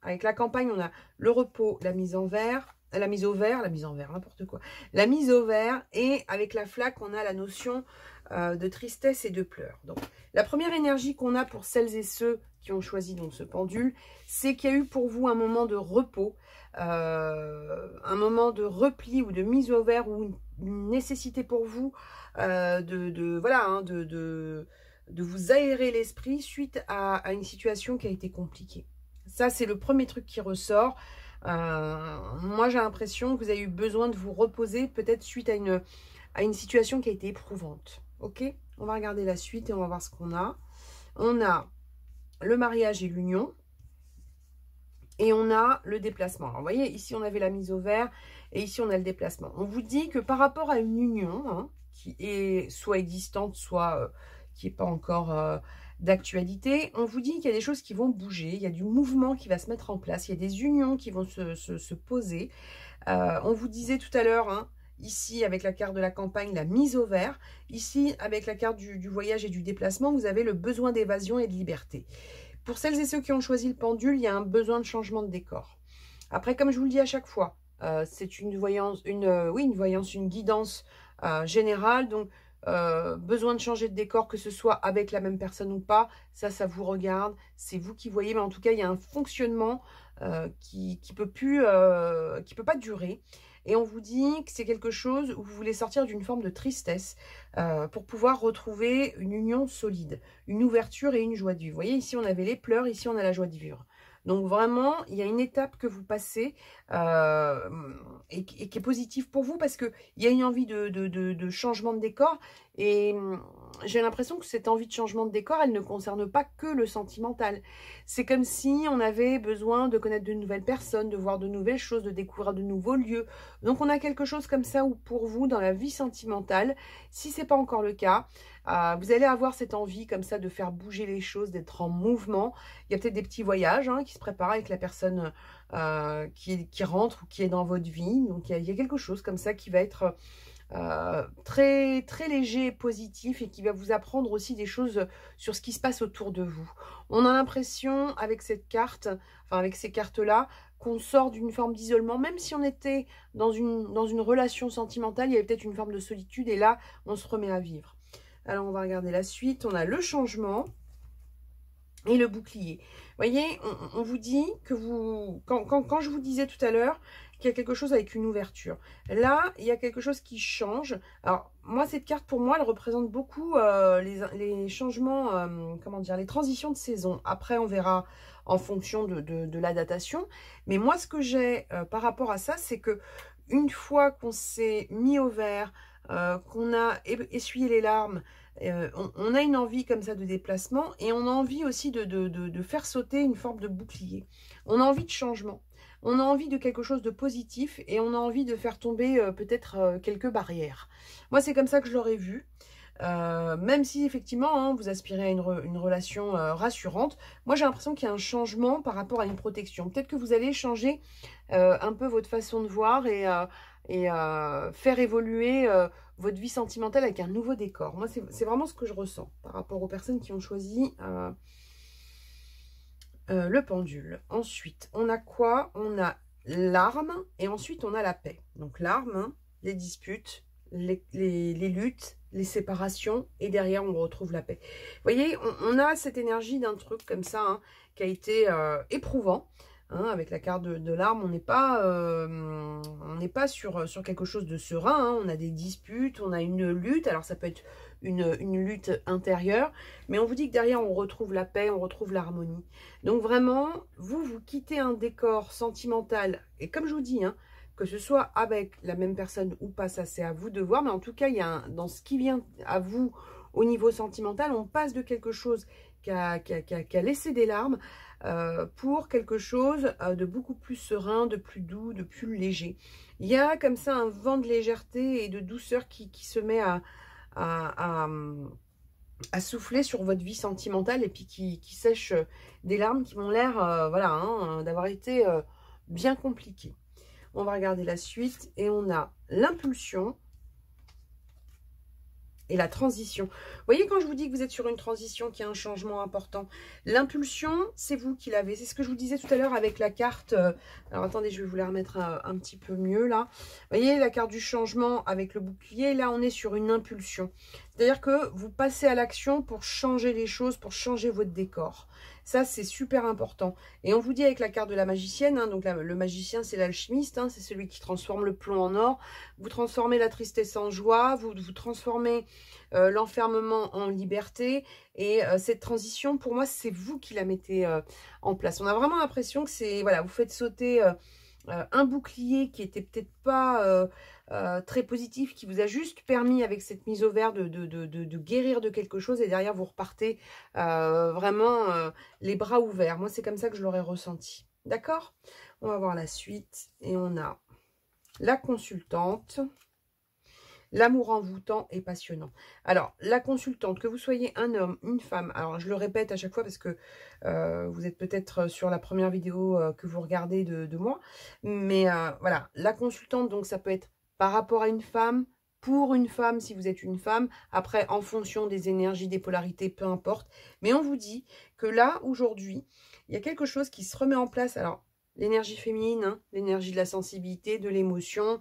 Avec la campagne, on a le repos, la mise en vert, la mise au vert, n'importe quoi. La mise au vert, et avec la flaque, on a la notion de tristesse et de pleurs. Donc, la première énergie qu'on a pour celles et ceux qui ont choisi donc ce pendule, c'est qu'il y a eu pour vous un moment de repos, un moment de repli ou de mise au vert, ou une nécessité pour vous de vous aérer l'esprit suite à une situation qui a été compliquée. Ça, c'est le premier truc qui ressort. Moi, j'ai l'impression que vous avez eu besoin de vous reposer, peut-être suite à une situation qui a été éprouvante. Ok, on va regarder la suite et on va voir ce qu'on a. On a le mariage et l'union. Et on a le déplacement. Alors, vous voyez, ici, on avait la mise au vert et ici, on a le déplacement. On vous dit que par rapport à une union, hein, qui est soit existante, soit qui n'est pas encore d'actualité, on vous dit qu'il y a des choses qui vont bouger, il y a du mouvement qui va se mettre en place, il y a des unions qui vont se poser. On vous disait tout à l'heure, hein, ici, avec la carte de la campagne, la mise au vert. Ici, avec la carte du voyage et du déplacement, vous avez le besoin d'évasion et de liberté. Pour celles et ceux qui ont choisi le pendule, il y a un besoin de changement de décor. Après, comme je vous le dis à chaque fois, c'est une voyance, une guidance générale. Donc, besoin de changer de décor, que ce soit avec la même personne ou pas, ça vous regarde. C'est vous qui voyez, mais en tout cas, il y a un fonctionnement qui peut pas durer. Et on vous dit que c'est quelque chose où vous voulez sortir d'une forme de tristesse pour pouvoir retrouver une union solide, une ouverture et une joie de vivre. Vous voyez, ici, on avait les pleurs, ici, on a la joie de vivre. Donc, vraiment, il y a une étape que vous passez et qui est positive pour vous parce qu'il y a une envie de changement de décor. Et j'ai l'impression que cette envie de changement de décor, elle ne concerne pas que le sentimental. C'est comme si on avait besoin de connaître de nouvelles personnes, de voir de nouvelles choses, de découvrir de nouveaux lieux. Donc, on a quelque chose comme ça où pour vous, dans la vie sentimentale, si ce n'est pas encore le cas, vous allez avoir cette envie comme ça de faire bouger les choses, d'être en mouvement. Il y a peut-être des petits voyages qui se préparent avec la personne qui rentre ou qui est dans votre vie. Donc, il y a quelque chose comme ça qui va être très, très léger et positif et qui va vous apprendre aussi des choses sur ce qui se passe autour de vous. On a l'impression avec cette carte, enfin avec ces cartes-là, qu'on sort d'une forme d'isolement, même si on était dans une relation sentimentale, il y avait peut-être une forme de solitude et là, on se remet à vivre. Alors, on va regarder la suite. On a le changement et le bouclier. Vous voyez, on vous dit que quand je vous disais tout à l'heure qu'il y a quelque chose avec une ouverture. Là, il y a quelque chose qui change. Alors, moi, cette carte, pour moi, elle représente beaucoup les changements, comment dire, les transitions de saison. Après, on verra en fonction de la datation. Mais moi, ce que j'ai par rapport à ça, c'est que une fois qu'on s'est mis au vert, qu'on a essuyé les larmes, on a une envie comme ça de déplacement et on a envie aussi de faire sauter une forme de bouclier. On a envie de changement, on a envie de quelque chose de positif et on a envie de faire tomber peut-être quelques barrières. Moi, c'est comme ça que je l'aurais vu. Même si effectivement vous aspirez à une relation rassurante, moi j'ai l'impression qu'il y a un changement par rapport à une protection. Peut-être que vous allez changer un peu votre façon de voir et faire évoluer votre vie sentimentale avec un nouveau décor. Moi c'est vraiment ce que je ressens par rapport aux personnes qui ont choisi le pendule. Ensuite on a quoi? On a l'arme et ensuite on a la paix. Donc l'arme, les disputes, les luttes, les séparations, et derrière on retrouve la paix. Vous voyez, on a cette énergie d'un truc comme ça qui a été éprouvant. Avec la carte de l'arme, on n'est pas sur quelque chose de serein. On a des disputes, on a une lutte. Alors ça peut être une lutte intérieure, mais on vous dit que derrière on retrouve la paix, on retrouve l'harmonie. Donc vraiment, vous quittez un décor sentimental, et comme je vous dis, que ce soit avec la même personne ou pas, ça c'est à vous de voir, mais en tout cas, il y a dans ce qui vient à vous au niveau sentimental, on passe de quelque chose qui a laissé des larmes pour quelque chose de beaucoup plus serein, de plus doux, de plus léger. Il y a comme ça un vent de légèreté et de douceur qui se met à à souffler sur votre vie sentimentale et puis qui sèche des larmes qui m'ont l'air, voilà, hein, d'avoir été bien compliquées. On va regarder la suite et on a l'impulsion et la transition. Vous voyez, quand je vous dis que vous êtes sur une transition, qu'il y a un changement important, l'impulsion, c'est vous qui l'avez. C'est ce que je vous disais tout à l'heure avec la carte. Alors, attendez, je vais vous la remettre un petit peu mieux, là. Vous voyez, la carte du changement avec le bouclier. Là, on est sur une impulsion. C'est-à-dire que vous passez à l'action pour changer les choses, pour changer votre décor. Ça, c'est super important. Et on vous dit avec la carte de la magicienne, hein, donc le magicien, c'est l'alchimiste, hein, c'est celui qui transforme le plomb en or. Vous transformez la tristesse en joie, vous transformez l'enfermement en liberté. Et cette transition, pour moi, c'est vous qui la mettez en place. On a vraiment l'impression que c'est, voilà, vous faites sauter un bouclier qui était peut-être pas très positif, qui vous a juste permis avec cette mise au vert de guérir de quelque chose, et derrière vous repartez vraiment les bras ouverts. Moi, c'est comme ça que je l'aurais ressenti. D'accord? On va voir la suite et on a la consultante. L'amour envoûtant et passionnant. Alors, la consultante, que vous soyez un homme, une femme, alors je le répète à chaque fois parce que vous êtes peut-être sur la première vidéo que vous regardez de moi, mais voilà, la consultante, donc ça peut être par rapport à une femme, pour une femme si vous êtes une femme, après en fonction des énergies, des polarités, peu importe, mais on vous dit que là, aujourd'hui, il y a quelque chose qui se remet en place. Alors, l'énergie féminine, hein, l'énergie de la sensibilité, de l'émotion,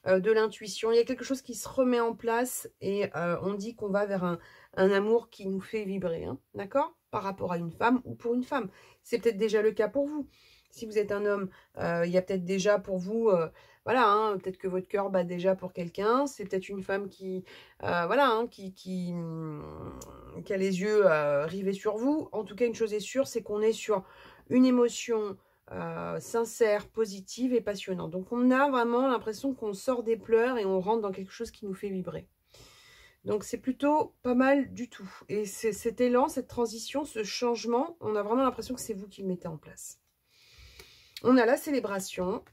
de l'intuition. Il y a quelque chose qui se remet en place et on dit qu'on va vers un amour qui nous fait vibrer, hein, d'accord? Par rapport à une femme ou pour une femme. C'est peut-être déjà le cas pour vous. Si vous êtes un homme, il y a peut-être déjà pour vous, voilà, hein, peut-être que votre cœur bat déjà pour quelqu'un. C'est peut-être une femme qui, voilà, hein, qui a les yeux rivés sur vous. En tout cas, une chose est sûre, c'est qu'on est sur une émotion sincère, positive et passionnante. Donc on a vraiment l'impression qu'on sort des pleurs et on rentre dans quelque chose qui nous fait vibrer. Donc c'est plutôt pas mal du tout. Et cet élan, cette transition, ce changement, on a vraiment l'impression que c'est vous qui le mettez en place. On a la célébration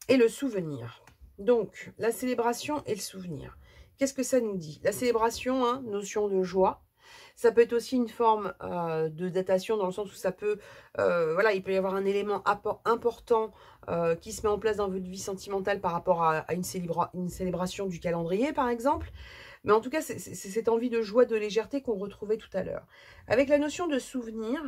et le souvenir. Donc la célébration et le souvenir. Qu'est-ce que ça nous dit? La célébration, hein, notion de joie. Ça peut être aussi une forme de datation dans le sens où ça peut, voilà, il peut y avoir un élément important qui se met en place dans votre vie sentimentale par rapport à une célébration du calendrier, par exemple. Mais en tout cas, c'est cette envie de joie, de légèreté qu'on retrouvait tout à l'heure. Avec la notion de souvenir,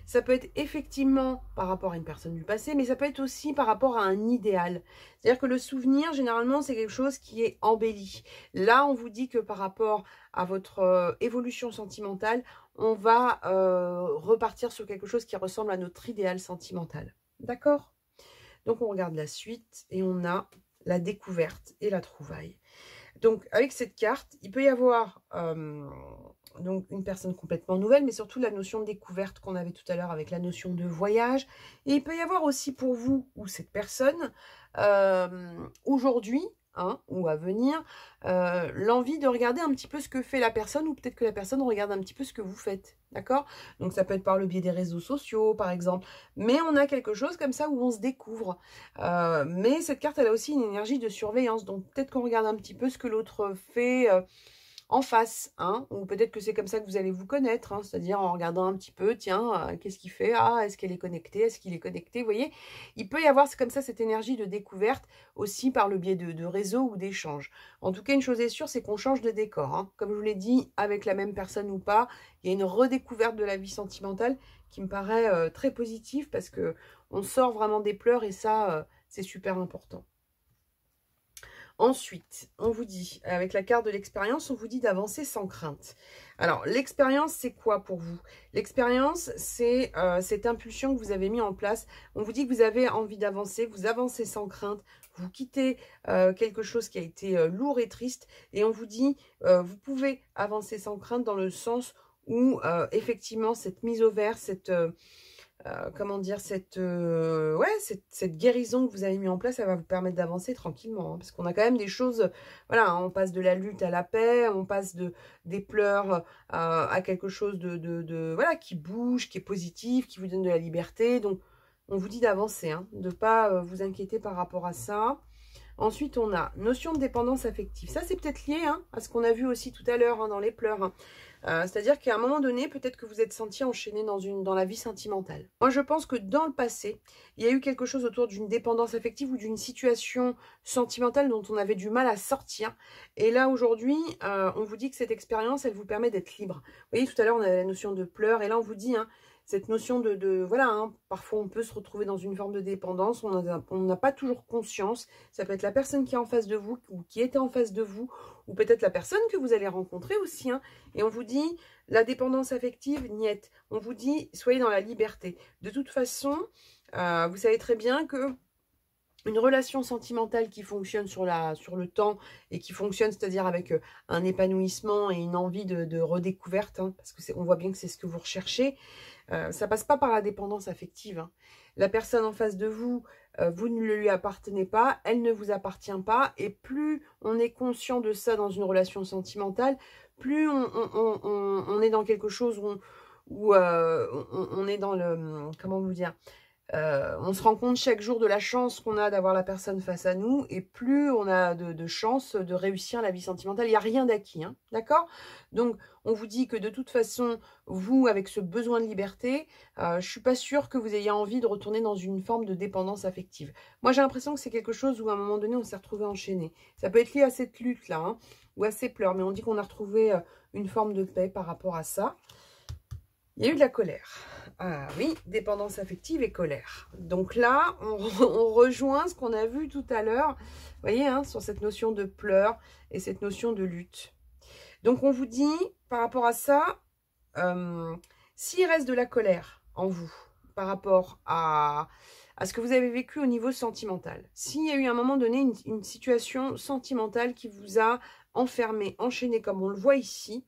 ça peut être effectivement par rapport à une personne du passé, mais ça peut être aussi par rapport à un idéal. C'est-à-dire que le souvenir, généralement, c'est quelque chose qui est embelli. Là, on vous dit que par rapport à votre évolution sentimentale, on va repartir sur quelque chose qui ressemble à notre idéal sentimental. D'accord? Donc, on regarde la suite et on a la découverte et la trouvaille. Donc, avec cette carte, il peut y avoir donc une personne complètement nouvelle, mais surtout la notion de découverte qu'on avait tout à l'heure avec la notion de voyage. Et il peut y avoir aussi pour vous ou cette personne, aujourd'hui, hein, ou à venir, l'envie de regarder un petit peu ce que fait la personne, ou peut-être que la personne regarde un petit peu ce que vous faites. D'accord? Donc, ça peut être par le biais des réseaux sociaux, par exemple. Mais on a quelque chose comme ça où on se découvre. Mais cette carte, elle a aussi une énergie de surveillance. Donc, peut-être qu'on regarde un petit peu ce que l'autre fait en face. Hein, ou peut-être que c'est comme ça que vous allez vous connaître. Hein, c'est-à-dire en regardant un petit peu, tiens, qu'est-ce qu'il fait? Ah, est-ce qu'elle est connectée? Est-ce qu'il est connecté? Vous voyez, il peut y avoir comme ça cette énergie de découverte aussi par le biais de réseaux ou d'échanges. En tout cas, une chose est sûre, c'est qu'on change de décor. Hein. Comme je vous l'ai dit, avec la même personne ou pas, il y a une redécouverte de la vie sentimentale qui me paraît très positive parce que on sort vraiment des pleurs et ça, c'est super important. Ensuite, on vous dit, avec la carte de l'expérience, on vous dit d'avancer sans crainte. Alors, l'expérience, c'est quoi pour vous? L'expérience, c'est cette impulsion que vous avez mis en place. On vous dit que vous avez envie d'avancer, vous avancez sans crainte, vous quittez quelque chose qui a été lourd et triste, et on vous dit, vous pouvez avancer sans crainte dans le sens où, effectivement, cette mise au vert, cette... comment dire, cette guérison que vous avez mis en place, ça va vous permettre d'avancer tranquillement. Hein, parce qu'on a quand même des choses, voilà, hein, on passe de la lutte à la paix, on passe des pleurs à quelque chose voilà, qui bouge, qui est positif, qui vous donne de la liberté. Donc, on vous dit d'avancer, hein, de ne pas vous inquiéter par rapport à ça. Ensuite, on a notion de dépendance affective. Ça, c'est peut-être lié hein, à ce qu'on a vu aussi tout à l'heure hein, dans les pleurs. Hein. C'est-à-dire qu'à un moment donné, peut-être que vous êtes senti enchaîné dans la vie sentimentale. Moi, je pense que dans le passé, il y a eu quelque chose autour d'une dépendance affective ou d'une situation sentimentale dont on avait du mal à sortir. Et là, aujourd'hui, on vous dit que cette expérience, elle vous permet d'être libre. Vous voyez, tout à l'heure, on avait la notion de pleurs. Et là, on vous dit... Hein, cette notion voilà, hein, parfois on peut se retrouver dans une forme de dépendance, on n'a pas toujours conscience, ça peut être la personne qui est en face de vous, ou qui était en face de vous, ou peut-être la personne que vous allez rencontrer aussi, hein, et on vous dit, la dépendance affective, niette, on vous dit, soyez dans la liberté. De toute façon, vous savez très bien que une relation sentimentale qui fonctionne sur le temps et qui fonctionne, c'est-à-dire avec un épanouissement et une envie de redécouverte, hein, parce que on voit bien que c'est ce que vous recherchez, ça passe pas par la dépendance affective. Hein. La personne en face de vous, vous ne lui appartenez pas, elle ne vous appartient pas, et plus on est conscient de ça dans une relation sentimentale, plus on est dans quelque chose où on est dans le... Comment vous dire ? On se rend compte chaque jour de la chance qu'on a d'avoir la personne face à nous, et plus on a de chances de réussir la vie sentimentale. Il n'y a rien d'acquis, hein, d'accord? Donc, on vous dit que de toute façon, vous, avec ce besoin de liberté, je ne suis pas sûre que vous ayez envie de retourner dans une forme de dépendance affective. Moi, j'ai l'impression que c'est quelque chose où, à un moment donné, on s'est retrouvé enchaîné. Ça peut être lié à cette lutte-là, hein, ou à ces pleurs, mais on dit qu'on a retrouvé une forme de paix par rapport à ça. Il y a eu de la colère. Ah oui, dépendance affective et colère. Donc là, on rejoint ce qu'on a vu tout à l'heure, vous voyez, hein, sur cette notion de pleurs et cette notion de lutte. Donc on vous dit, par rapport à ça, s'il reste de la colère en vous, par rapport à ce que vous avez vécu au niveau sentimental, s'il y a eu à un moment donné une situation sentimentale qui vous a enfermé, enchaîné, comme on le voit ici,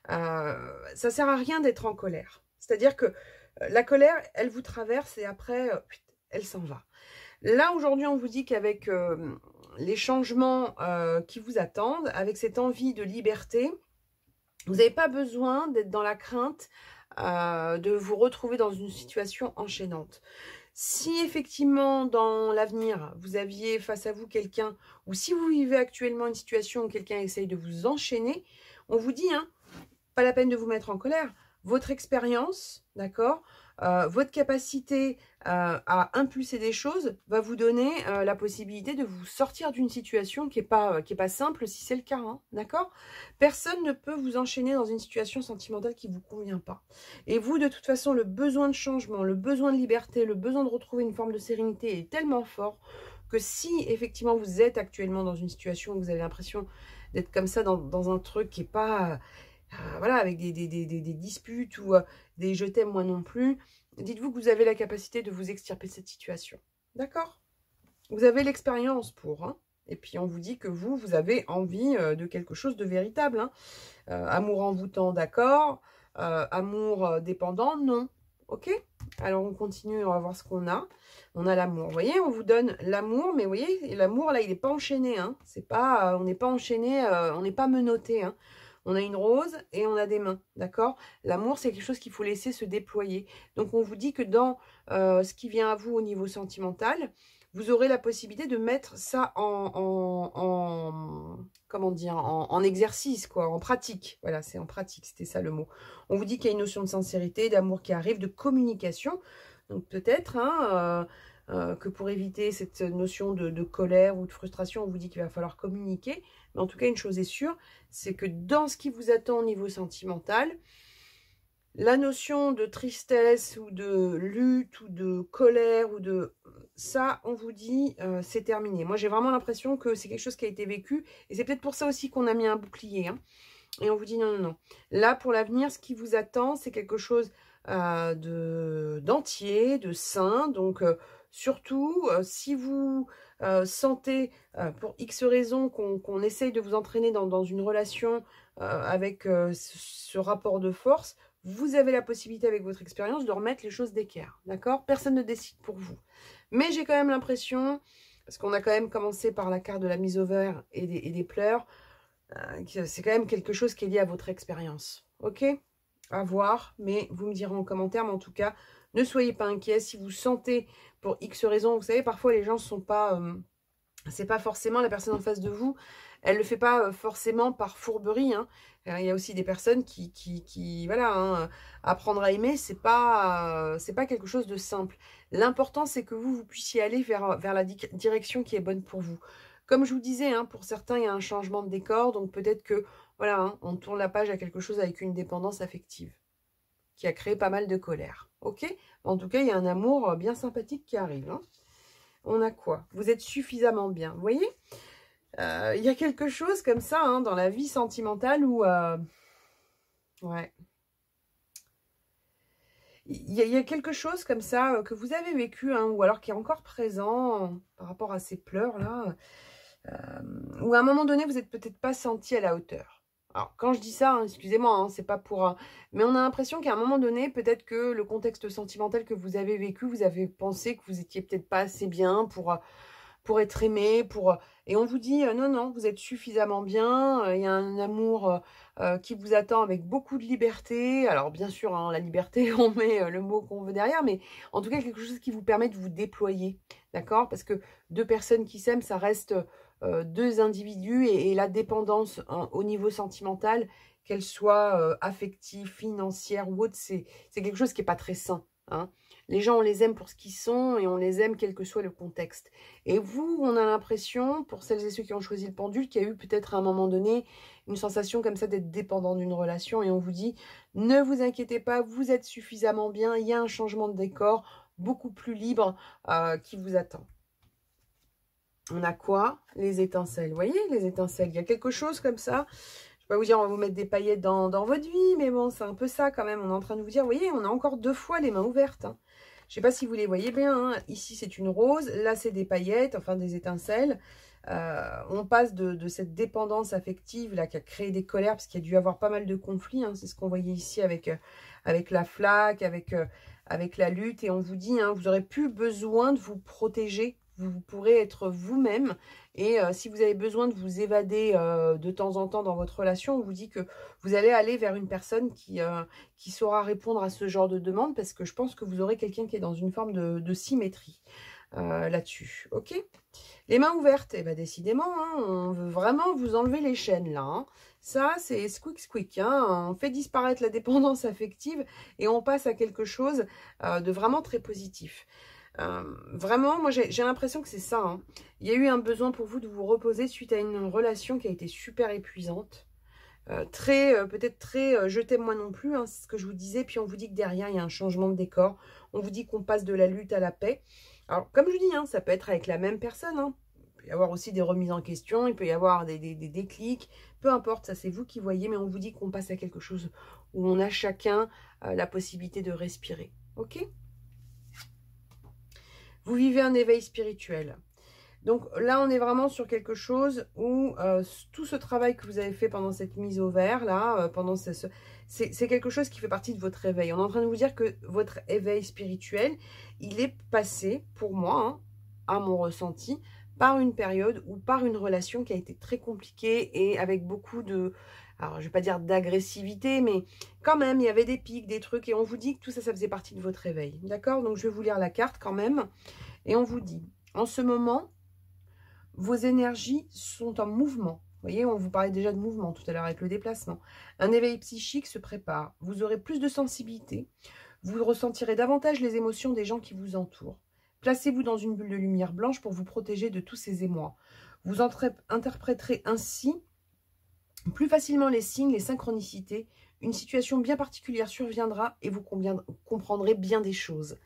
ça sert à rien d'être en colère. C'est-à-dire que la colère, elle vous traverse et après, elle s'en va. Là, aujourd'hui, on vous dit qu'avec les changements qui vous attendent, avec cette envie de liberté, vous n'avez pas besoin d'être dans la crainte de vous retrouver dans une situation enchaînante. Si effectivement, dans l'avenir, vous aviez face à vous quelqu'un, ou si vous vivez actuellement une situation où quelqu'un essaye de vous enchaîner, on vous dit, hein, pas la peine de vous mettre en colère. Votre expérience, d'accord, votre capacité à impulser des choses va vous donner la possibilité de vous sortir d'une situation qui est pas simple si c'est le cas, hein, d'accord. Personne ne peut vous enchaîner dans une situation sentimentale qui ne vous convient pas. Et vous, de toute façon, le besoin de changement, le besoin de liberté, le besoin de retrouver une forme de sérénité est tellement fort que si effectivement vous êtes actuellement dans une situation où vous avez l'impression d'être comme ça dans un truc qui n'est pas... voilà, avec des disputes ou des je t'aime moi non plus, dites-vous que vous avez la capacité de vous extirper de cette situation. D'accord? Vous avez l'expérience pour. Hein, et puis on vous dit que vous avez envie de quelque chose de véritable. Hein. Amour envoûtant, d'accord. Amour dépendant, non. Ok? Alors on continue, on va voir ce qu'on a. On a l'amour. Vous voyez, on vous donne l'amour, mais vous voyez, l'amour là, il n'est pas enchaîné. Hein. C'est pas, on n'est pas enchaîné, on n'est pas menotté. Hein. On a une rose et on a des mains, d'accord? L'amour, c'est quelque chose qu'il faut laisser se déployer. Donc, on vous dit que dans ce qui vient à vous au niveau sentimental, vous aurez la possibilité de mettre ça comment dire, en exercice, quoi, en pratique. Voilà, c'est en pratique, c'était ça le mot. On vous dit qu'il y a une notion de sincérité, d'amour qui arrive, de communication. Donc, peut-être, hein, que pour éviter cette notion de colère ou de frustration, on vous dit qu'il va falloir communiquer. Mais en tout cas, une chose est sûre, c'est que dans ce qui vous attend au niveau sentimental, la notion de tristesse ou de lutte ou de colère ou de... Ça, on vous dit, c'est terminé. Moi, j'ai vraiment l'impression que c'est quelque chose qui a été vécu. Et c'est peut-être pour ça aussi qu'on a mis un bouclier. Hein. Et on vous dit non, non, non. Là, pour l'avenir, ce qui vous attend, c'est quelque chose d'entier, de sain. Donc, surtout, si vous sentez, pour X raisons, qu'on essaye de vous entraîner dans une relation avec ce rapport de force, vous avez la possibilité, avec votre expérience, de remettre les choses d'équerre. D'accord? Personne ne décide pour vous. Mais j'ai quand même l'impression, parce qu'on a quand même commencé par la carte de la mise au vert et des pleurs, c'est quand même quelque chose qui est lié à votre expérience. Ok? À voir, mais vous me direz en commentaire. Mais en tout cas, ne soyez pas inquiets. Si vous sentez, pour X raisons, vous savez, parfois les gens ne sont pas C'est pas forcément la personne en face de vous, elle le fait pas forcément par fourberie, hein. Il y a aussi des personnes qui voilà, hein, apprendre à aimer, c'est pas quelque chose de simple. L'important, c'est que vous puissiez aller vers la direction qui est bonne pour vous. Comme je vous disais, hein, pour certains, il y a un changement de décor, donc peut-être que, voilà, hein, on tourne la page à quelque chose avec une dépendance affective qui a créé pas mal de colère, ok? En tout cas, il y a un amour bien sympathique qui arrive, hein. On a quoi? Vous êtes suffisamment bien, vous voyez? Il y a quelque chose comme ça, hein, dans la vie sentimentale où... ouais. Il y a quelque chose comme ça que vous avez vécu, hein, ou alors qui est encore présent par rapport à ces pleurs-là, où à un moment donné, vous n'êtes peut-être pas senti à la hauteur. Alors, quand je dis ça, hein, excusez-moi, hein, c'est pas pour... mais on a l'impression qu'à un moment donné, peut-être que le contexte sentimental que vous avez vécu, vous avez pensé que vous étiez peut-être pas assez bien pour être aimé, et on vous dit non, non, vous êtes suffisamment bien, il y a un amour qui vous attend avec beaucoup de liberté. Alors bien sûr, hein, la liberté, on met le mot qu'on veut derrière, mais en tout cas quelque chose qui vous permet de vous déployer, d'accord? Parce que deux personnes qui s'aiment, ça reste deux individus, et la dépendance, hein, au niveau sentimental, qu'elle soit affective, financière ou autre, c'est quelque chose qui n'est pas très sain, hein. Les gens, on les aime pour ce qu'ils sont et on les aime quel que soit le contexte. Et vous, on a l'impression, pour celles et ceux qui ont choisi le pendule, qu'il y a eu peut-être à un moment donné une sensation comme ça d'être dépendant d'une relation. Et on vous dit, ne vous inquiétez pas, vous êtes suffisamment bien, il y a un changement de décor beaucoup plus libre qui vous attend. On a quoi? Les étincelles. Vous voyez, les étincelles, il y a quelque chose comme ça. Je ne vais pas vous dire, on va vous mettre des paillettes dans votre vie, mais bon, c'est un peu ça quand même. On est en train de vous dire, vous voyez, on a encore 2 fois les mains ouvertes, hein. Je ne sais pas si vous les voyez bien, hein. Ici, c'est une rose. Là, c'est des paillettes, enfin des étincelles. On passe de cette dépendance affective là qui a créé des colères, parce qu'il y a dû y avoir pas mal de conflits, hein. C'est ce qu'on voyait ici avec la flaque, avec la lutte. Et on vous dit, hein, vous n'aurez plus besoin de vous protéger. Vous pourrez être vous-même. Et si vous avez besoin de vous évader de temps en temps dans votre relation, on vous dit que vous allez aller vers une personne qui saura répondre à ce genre de demande, parce que je pense que vous aurez quelqu'un qui est dans une forme de symétrie là-dessus. Ok? Les mains ouvertes, et ben décidément, hein, on veut vraiment vous enlever les chaînes là, hein. Ça, c'est squeak squeak, hein. On fait disparaître la dépendance affective et on passe à quelque chose de vraiment très positif. Vraiment, moi j'ai l'impression que c'est ça, hein. Il y a eu un besoin pour vous de vous reposer suite à une relation qui a été super épuisante. Peut-être très je t'aime moi non plus, hein, c'est ce que je vous disais. Puis on vous dit que derrière il y a un changement de décor. On vous dit qu'on passe de la lutte à la paix. Alors comme je dis, hein, ça peut être avec la même personne, hein. Il peut y avoir aussi des remises en question, il peut y avoir des déclics, peu importe, ça c'est vous qui voyez, mais on vous dit qu'on passe à quelque chose où on a chacun la possibilité de respirer. Ok? Vous vivez un éveil spirituel. Donc là, on est vraiment sur quelque chose où tout ce travail que vous avez fait pendant cette mise au vert, là, c'est quelque chose qui fait partie de votre éveil. On est en train de vous dire que votre éveil spirituel, il est passé, pour moi, hein, à mon ressenti, par une période ou par une relation qui a été très compliquée et avec beaucoup de... Alors, je ne vais pas dire d'agressivité, mais quand même, il y avait des pics, des trucs, et on vous dit que tout ça, ça faisait partie de votre éveil. D'accord? Donc, je vais vous lire la carte quand même. Et on vous dit, en ce moment, vos énergies sont en mouvement. Vous voyez, on vous parlait déjà de mouvement tout à l'heure avec le déplacement. Un éveil psychique se prépare. Vous aurez plus de sensibilité. Vous ressentirez davantage les émotions des gens qui vous entourent. Placez-vous dans une bulle de lumière blanche pour vous protéger de tous ces émois. Vous interpréterez ainsi plus facilement les signes, les synchronicités. Une situation bien particulière surviendra et vous comprendrez bien des choses.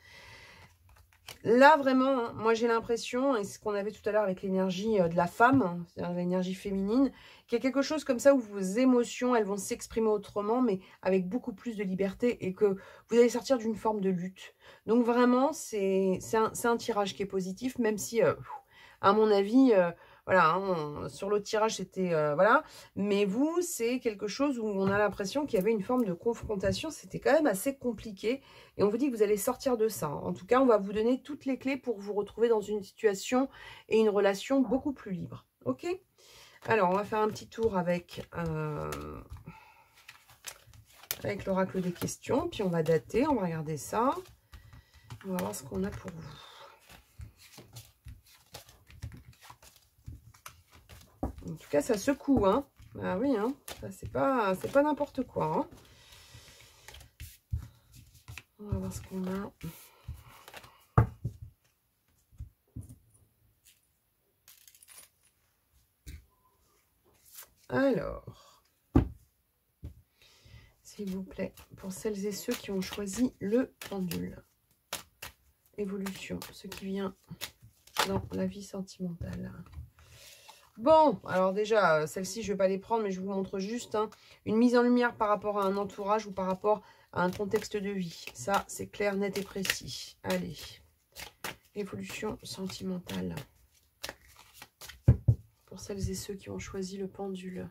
Là, vraiment, hein, moi j'ai l'impression, et c'est ce qu'on avait tout à l'heure avec l'énergie de la femme, hein, c'est-à-dire l'énergie féminine, qu'il y a quelque chose comme ça où vos émotions, elles vont s'exprimer autrement, mais avec beaucoup plus de liberté, et que vous allez sortir d'une forme de lutte. Donc vraiment, c'est un tirage qui est positif, même si, à mon avis... voilà, hein, sur l'autre tirage, c'était... voilà. Mais vous, c'est quelque chose où on a l'impression qu'il y avait une forme de confrontation. C'était quand même assez compliqué. Et on vous dit que vous allez sortir de ça. En tout cas, on va vous donner toutes les clés pour vous retrouver dans une situation et une relation beaucoup plus libre. Ok? Alors, on va faire un petit tour avec l'oracle des questions. Puis on va dater, on va regarder ça. On va voir ce qu'on a pour vous. cas, ça secoue, hein. Ah oui, hein. C'est pas n'importe quoi, hein. On va voir ce qu'on a. Alors, s'il vous plaît, pour celles et ceux qui ont choisi le pendule. Évolution, ce qui vient dans la vie sentimentale. Bon, alors déjà, celles-ci, je ne vais pas les prendre, mais je vous montre juste une mise en lumière par rapport à un entourage ou par rapport à un contexte de vie. Ça, c'est clair, net et précis. Allez, évolution sentimentale. Pour celles et ceux qui ont choisi le pendule.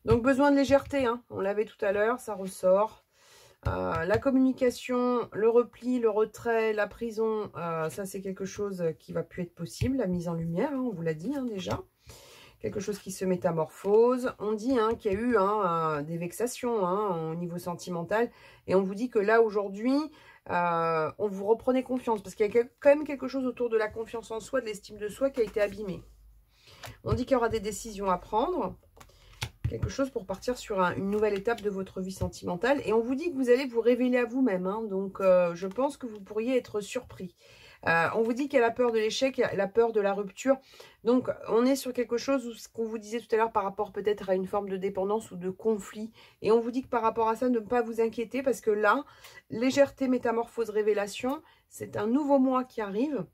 Donc, besoin de légèreté, hein. On l'avait tout à l'heure, ça ressort. La communication, le repli, le retrait, la prison, ça c'est quelque chose qui va plus être possible, la mise en lumière, hein, on vous l'a dit déjà. Quelque chose qui se métamorphose. On dit qu'il y a eu des vexations au niveau sentimental. Et on vous dit que là, aujourd'hui, on vous reprenez confiance. Parce qu'il y a quand même quelque chose autour de la confiance en soi, de l'estime de soi qui a été abîmée. On dit qu'il y aura des décisions à prendre. Quelque chose pour partir sur une nouvelle étape de votre vie sentimentale. Et on vous dit que vous allez vous révéler à vous-même. Donc, je pense que vous pourriez être surpris. On vous dit qu'il y a la peur de l'échec, la peur de la rupture. Donc, on est sur quelque chose où ce qu'on vous disait tout à l'heure par rapport peut-être à une forme de dépendance ou de conflit. Et on vous dit que par rapport à ça, ne pas vous inquiéter parce que là, légèreté, métamorphose, révélation, c'est un nouveau moi qui arrive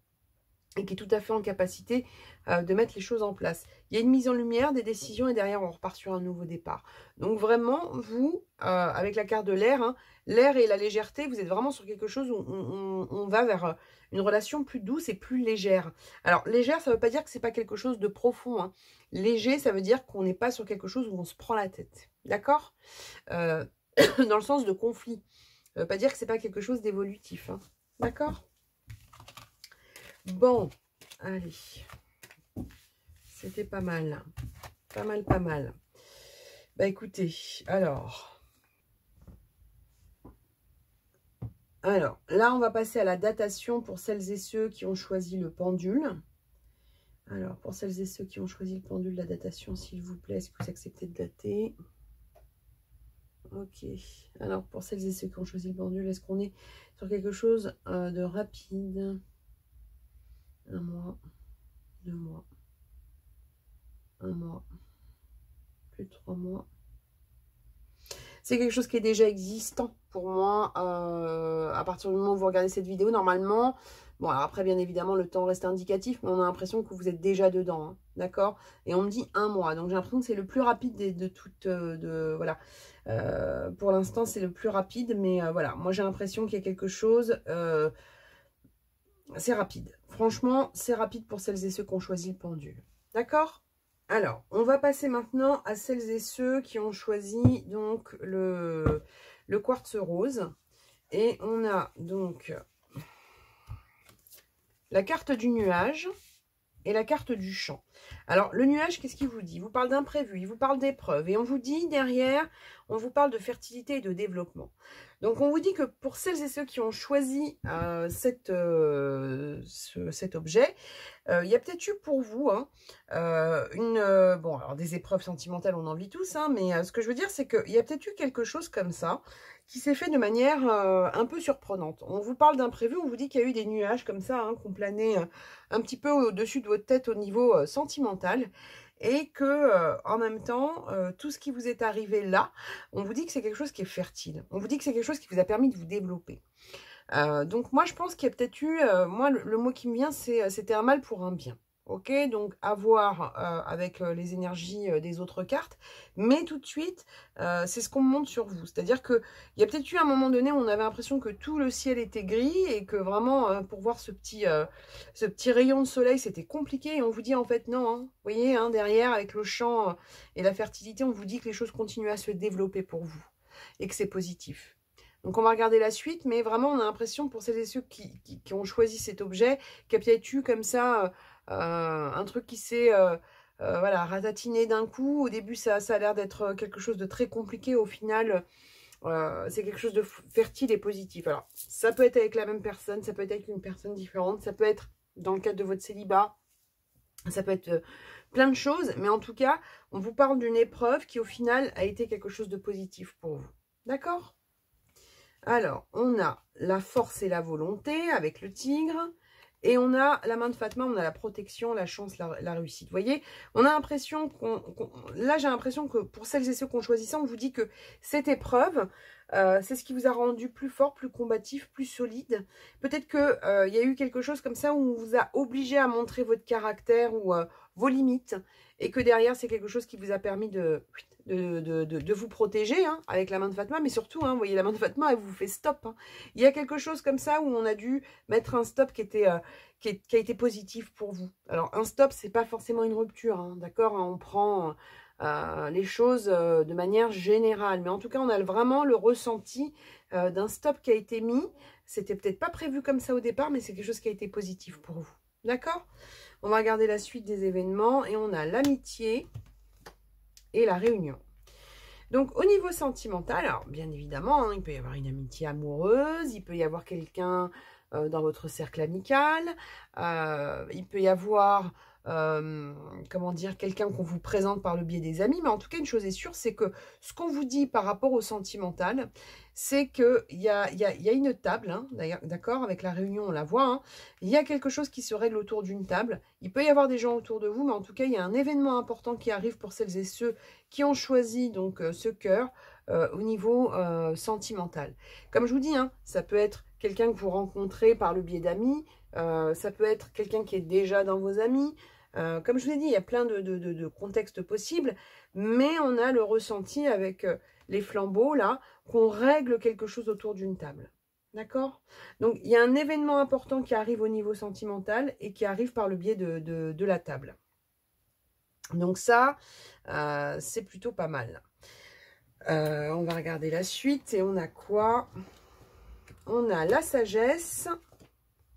et qui est tout à fait en capacité de mettre les choses en place. Il y a une mise en lumière, des décisions, et derrière, on repart sur un nouveau départ. Donc vraiment, vous, avec la carte de l'air, l'air et la légèreté, vous êtes vraiment sur quelque chose où on va vers une relation plus douce et plus légère. Alors, légère, ça ne veut pas dire que ce n'est pas quelque chose de profond. Léger, ça veut dire qu'on n'est pas sur quelque chose où on se prend la tête. D'accord Dans le sens de conflit. Ça ne veut pas dire que ce n'est pas quelque chose d'évolutif. D'accord Bon, allez, c'était pas mal, pas mal. Bah écoutez, alors, là on va passer à la datation pour celles et ceux qui ont choisi le pendule. Alors, pour celles et ceux qui ont choisi le pendule, la datation, s'il vous plaît, est-ce que vous acceptez de dater? Ok, alors pour celles et ceux qui ont choisi le pendule, est-ce qu'on est sur quelque chose de rapide? 1 mois, 2 mois, 1 mois, plus de 3 mois. C'est quelque chose qui est déjà existant pour moi à partir du moment où vous regardez cette vidéo. Normalement, bon, alors après, bien évidemment, le temps reste indicatif, mais on a l'impression que vous êtes déjà dedans, d'accord? Et on me dit 1 mois, donc j'ai l'impression que c'est le plus rapide de toutes, voilà. Pour l'instant, c'est le plus rapide, mais voilà, moi j'ai l'impression qu'il y a quelque chose... c'est rapide. Franchement, c'est rapide pour celles et ceux qui ont choisi le pendule. D'accord? Alors, on va passer maintenant à celles et ceux qui ont choisi donc le quartz rose. Et on a donc la carte du nuage et la carte du champ. Alors, le nuage, qu'est-ce qu'il vous dit? Il vous parle d'imprévu, il vous parle d'épreuves. Et on vous dit derrière, on vous parle de fertilité et de développement. Donc, on vous dit que pour celles et ceux qui ont choisi cet objet, il y a peut-être eu pour vous bon, alors des épreuves sentimentales, on en vit tous, mais ce que je veux dire, c'est qu'il y a peut-être eu quelque chose comme ça qui s'est fait de manière un peu surprenante. On vous parle d'imprévu, on vous dit qu'il y a eu des nuages comme ça qui ont plané un petit peu au-dessus de votre tête au niveau sentimental. Et que en même temps, tout ce qui vous est arrivé là, on vous dit que c'est quelque chose qui est fertile. On vous dit que c'est quelque chose qui vous a permis de vous développer. Donc moi je pense qu'il y a peut-être eu, moi le mot qui me vient c'était un mal pour un bien. Ok, donc à voir avec les énergies des autres cartes, mais tout de suite c'est ce qu'on me montre sur vous, c'est-à-dire qu'il y a peut-être eu un moment donné où on avait l'impression que tout le ciel était gris et que vraiment pour voir ce petit rayon de soleil c'était compliqué, et on vous dit en fait non, vous voyez derrière avec le champ et la fertilité, on vous dit que les choses continuent à se développer pour vous et que c'est positif. Donc, on va regarder la suite, mais vraiment, on a l'impression, pour celles et ceux qui ont choisi cet objet, qu'il y a peut-être eu comme ça un truc qui s'est voilà, ratatiné d'un coup. Au début, ça a l'air d'être quelque chose de très compliqué. Au final, c'est quelque chose de fertile et positif. Alors, ça peut être avec la même personne, ça peut être avec une personne différente, ça peut être dans le cadre de votre célibat, ça peut être plein de choses, mais en tout cas, on vous parle d'une épreuve qui, au final, a été quelque chose de positif pour vous. D'accord? Alors, on a la force et la volonté avec le tigre. Et on a la main de Fatma, on a la protection, la chance, la réussite. Vous voyez, on a l'impression là, j'ai l'impression que pour celles et ceux qui ont choisi ça, on vous dit que cette épreuve, c'est ce qui vous a rendu plus fort, plus combatif, plus solide. Peut-être qu'il y a eu quelque chose comme ça où on vous a obligé à montrer votre caractère ou vos limites. Et que derrière, c'est quelque chose qui vous a permis de vous protéger hein, avec la main de Fatma. Mais surtout, hein, vous voyez, la main de Fatma, elle vous fait stop. Hein. Il y a quelque chose comme ça où on a dû mettre un stop qui a été positif pour vous. Alors, un stop, c'est pas forcément une rupture. Hein, d'accord, on prend les choses de manière générale. Mais en tout cas, on a vraiment le ressenti d'un stop qui a été mis. C'était peut-être pas prévu comme ça au départ, mais c'est quelque chose qui a été positif pour vous. D'accord? On va regarder la suite des événements et on a l'amitié et la réunion. Donc, au niveau sentimental, alors bien évidemment, hein, il peut y avoir une amitié amoureuse, il peut y avoir quelqu'un dans votre cercle amical, il peut y avoir, comment dire, quelqu'un qu'on vous présente par le biais des amis, mais en tout cas, une chose est sûre, c'est que ce qu'on vous dit par rapport au sentimental, c'est qu'il y a une table, hein, d'accord, avec la réunion, on la voit, hein, il y a quelque chose qui se règle autour d'une table, il peut y avoir des gens autour de vous, mais en tout cas, il y a un événement important qui arrive pour celles et ceux qui ont choisi donc ce cœur au niveau sentimental. Comme je vous dis, hein, ça peut être quelqu'un que vous rencontrez par le biais d'amis, ça peut être quelqu'un qui est déjà dans vos amis. Comme je vous ai dit, il y a plein de contextes possibles, mais on a le ressenti avec les flambeaux, là, qu'on règle quelque chose autour d'une table. D'accord? Donc, il y a un événement important qui arrive au niveau sentimental et qui arrive par le biais de la table. Donc ça, c'est plutôt pas mal. On va regarder la suite et on a quoi? On a la sagesse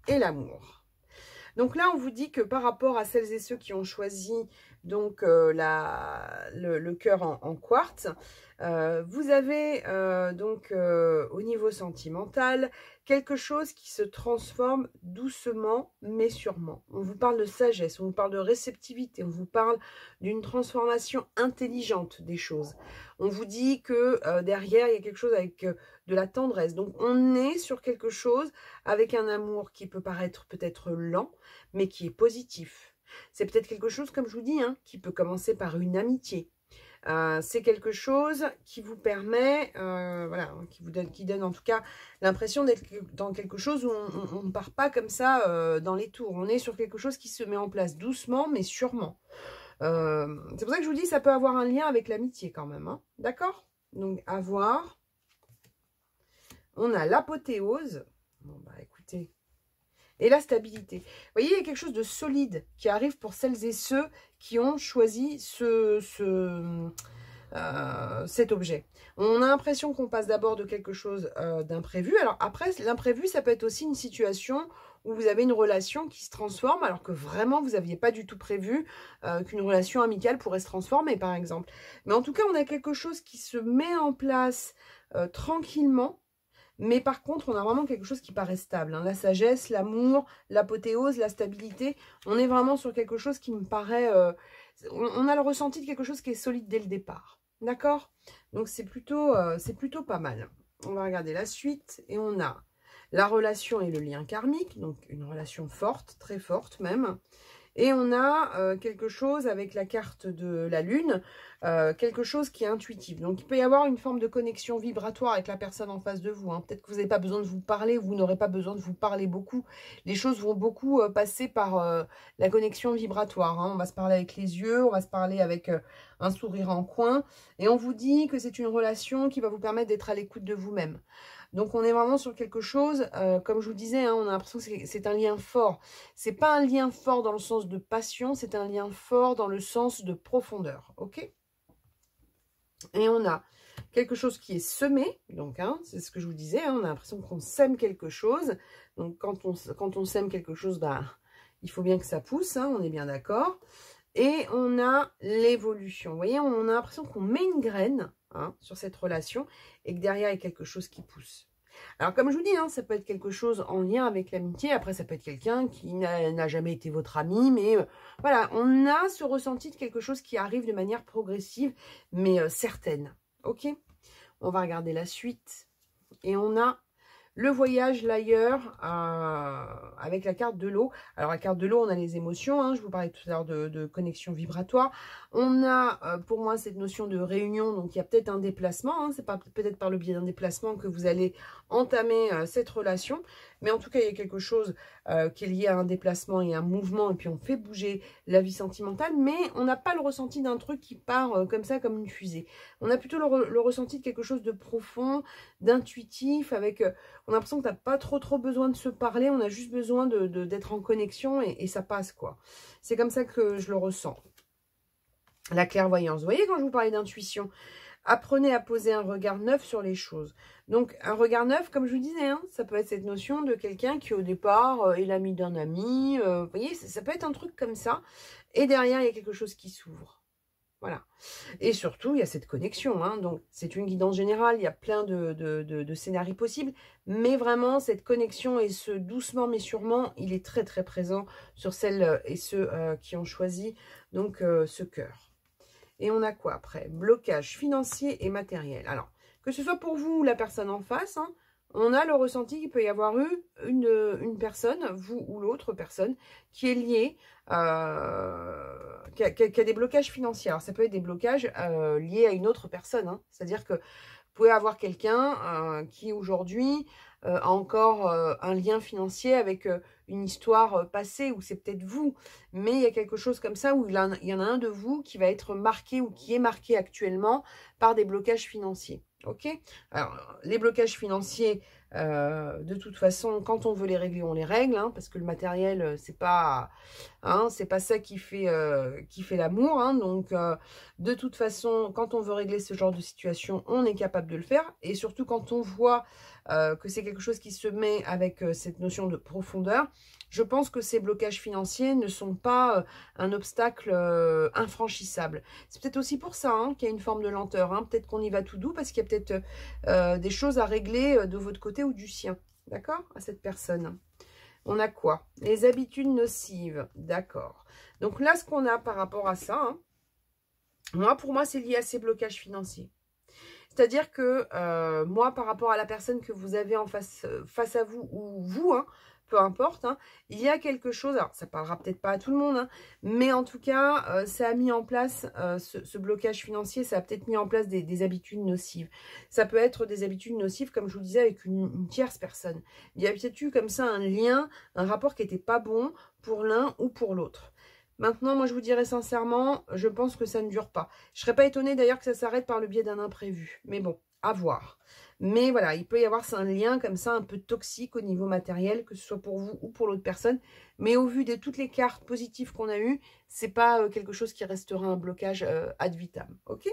et l'amour. Donc là, on vous dit que par rapport à celles et ceux qui ont choisi donc le cœur en quartz, vous avez donc au niveau sentimental quelque chose qui se transforme doucement mais sûrement. On vous parle de sagesse, on vous parle de réceptivité, on vous parle d'une transformation intelligente des choses. On vous dit que derrière, il y a quelque chose avec de la tendresse. Donc, on est sur quelque chose avec un amour qui peut paraître peut-être lent, mais qui est positif. C'est peut-être quelque chose, comme je vous dis, hein, qui peut commencer par une amitié. C'est quelque chose qui vous permet, voilà, qui donne en tout cas l'impression d'être dans quelque chose où on ne part pas comme ça dans les tours. On est sur quelque chose qui se met en place doucement, mais sûrement. C'est pour ça que je vous dis, ça peut avoir un lien avec l'amitié quand même. Hein, d'accord? Donc, à voir. On a l'apothéose. Bon, bah écoutez. Et la stabilité. Vous voyez, il y a quelque chose de solide qui arrive pour celles et ceux qui ont choisi cet objet. On a l'impression qu'on passe d'abord de quelque chose d'imprévu. Alors après, l'imprévu, ça peut être aussi une situation où vous avez une relation qui se transforme alors que vraiment, vous n'aviez pas du tout prévu qu'une relation amicale pourrait se transformer, par exemple. Mais en tout cas, on a quelque chose qui se met en place tranquillement. Mais par contre, on a vraiment quelque chose qui paraît stable. Hein. La sagesse, l'amour, l'apothéose, la stabilité. On est vraiment sur quelque chose qui me paraît... on a le ressenti de quelque chose qui est solide dès le départ. D'accord? Donc, c'est plutôt pas mal. On va regarder la suite. Et on a la relation et le lien karmique. Donc, une relation forte, très forte même. Et on a quelque chose avec la carte de la lune, quelque chose qui est intuitif. Donc, il peut y avoir une forme de connexion vibratoire avec la personne en face de vous. Hein. Peut-être que vous n'avez pas besoin de vous parler, vous n'aurez pas besoin de vous parler beaucoup. Les choses vont beaucoup passer par la connexion vibratoire. Hein. On va se parler avec les yeux, on va se parler avec un sourire en coin. Et on vous dit que c'est une relation qui va vous permettre d'être à l'écoute de vous-même. Donc, on est vraiment sur quelque chose, comme je vous disais, hein, on a l'impression que c'est un lien fort. C'est pas un lien fort dans le sens de passion, c'est un lien fort dans le sens de profondeur, ok? Et on a quelque chose qui est semé, donc hein, c'est ce que je vous disais, hein, on a l'impression qu'on sème quelque chose. Donc, quand on sème quelque chose, bah, il faut bien que ça pousse, hein, on est bien d'accord. Et on a l'évolution, vous voyez, on a l'impression qu'on met une graine. hein, sur cette relation, et que derrière, il y a quelque chose qui pousse. Alors, comme je vous dis, hein, ça peut être quelque chose en lien avec l'amitié. Après, ça peut être quelqu'un qui n'a jamais été votre ami. Mais voilà, on a ce ressenti de quelque chose qui arrive de manière progressive, mais certaine. Ok? On va regarder la suite. Et on a le voyage, l'ailleurs, avec la carte de l'eau. Alors, la carte de l'eau, on a les émotions. Hein, je vous parlais tout à l'heure de connexion vibratoire. On a, pour moi, cette notion de réunion. Donc, il y a peut-être un déplacement. Hein, c'est peut-être par le biais d'un déplacement que vous allez entamer cette relation. Mais en tout cas, il y a quelque chose qui est lié à un déplacement et un mouvement. Et puis, on fait bouger la vie sentimentale. Mais on n'a pas le ressenti d'un truc qui part comme ça, comme une fusée. On a plutôt le ressenti de quelque chose de profond, d'intuitif, avec... on a l'impression que tu n'as pas trop besoin de se parler. On a juste besoin d'être en connexion et ça passe, quoi. C'est comme ça que je le ressens. La clairvoyance. Vous voyez, quand je vous parlais d'intuition, apprenez à poser un regard neuf sur les choses. Donc, un regard neuf, comme je vous disais, hein, ça peut être cette notion de quelqu'un qui, au départ, est l'ami d'un ami. Vous voyez, ça peut être un truc comme ça. Et derrière, il y a quelque chose qui s'ouvre. Voilà. Et surtout, il y a cette connexion. Hein. Donc, c'est une guidance générale. Il y a plein de scénarios possibles. Mais vraiment, cette connexion et ce doucement mais sûrement, il est très très présent sur celles et ceux qui ont choisi donc ce cœur. Et on a quoi après? Blocage financier et matériel. Alors, que ce soit pour vous ou la personne en face, hein, on a le ressenti qu'il peut y avoir eu une personne, vous ou l'autre personne, qui est liée, qui a des blocages financiers. Alors, ça peut être des blocages liés à une autre personne. Hein. C'est-à-dire que vous pouvez avoir quelqu'un qui aujourd'hui a encore un lien financier avec une histoire passée, ou c'est peut-être vous, mais il y a quelque chose comme ça où il y en a un de vous qui va être marqué ou qui est marqué actuellement par des blocages financiers. Ok? Alors, les blocages financiers, de toute façon, quand on veut les régler, on les règle, hein, parce que le matériel, c'est pas ça qui fait l'amour. Hein, donc, de toute façon, quand on veut régler ce genre de situation, on est capable de le faire. Et surtout, quand on voit que c'est quelque chose qui se met avec cette notion de profondeur, je pense que ces blocages financiers ne sont pas un obstacle infranchissable. C'est peut-être aussi pour ça qu'il y a une forme de lenteur. Hein. Peut-être qu'on y va tout doux parce qu'il y a peut-être des choses à régler de votre côté ou du sien. D'accord? À cette personne. On a quoi? Les habitudes nocives. D'accord. Donc là, ce qu'on a par rapport à ça, hein, pour moi, c'est lié à ces blocages financiers. C'est-à-dire que moi, par rapport à la personne que vous avez en face à vous, ou vous, hein, peu importe, hein, il y a quelque chose, alors ça parlera peut-être pas à tout le monde, hein, mais en tout cas, ça a mis en place ce blocage financier, ça a peut-être mis en place des habitudes nocives. Ça peut être des habitudes nocives, comme je vous disais, avec une tierce personne. Il y a peut-être eu comme ça un lien, un rapport qui n'était pas bon pour l'un ou pour l'autre. Maintenant, moi, je vous dirais sincèrement, je pense que ça ne dure pas. Je ne serais pas étonnée d'ailleurs que ça s'arrête par le biais d'un imprévu. Mais bon, à voir. Mais voilà, il peut y avoir un lien comme ça, un peu toxique au niveau matériel, que ce soit pour vous ou pour l'autre personne. Mais au vu de toutes les cartes positives qu'on a eues, c'est pas quelque chose qui restera un blocage ad vitam. Ok?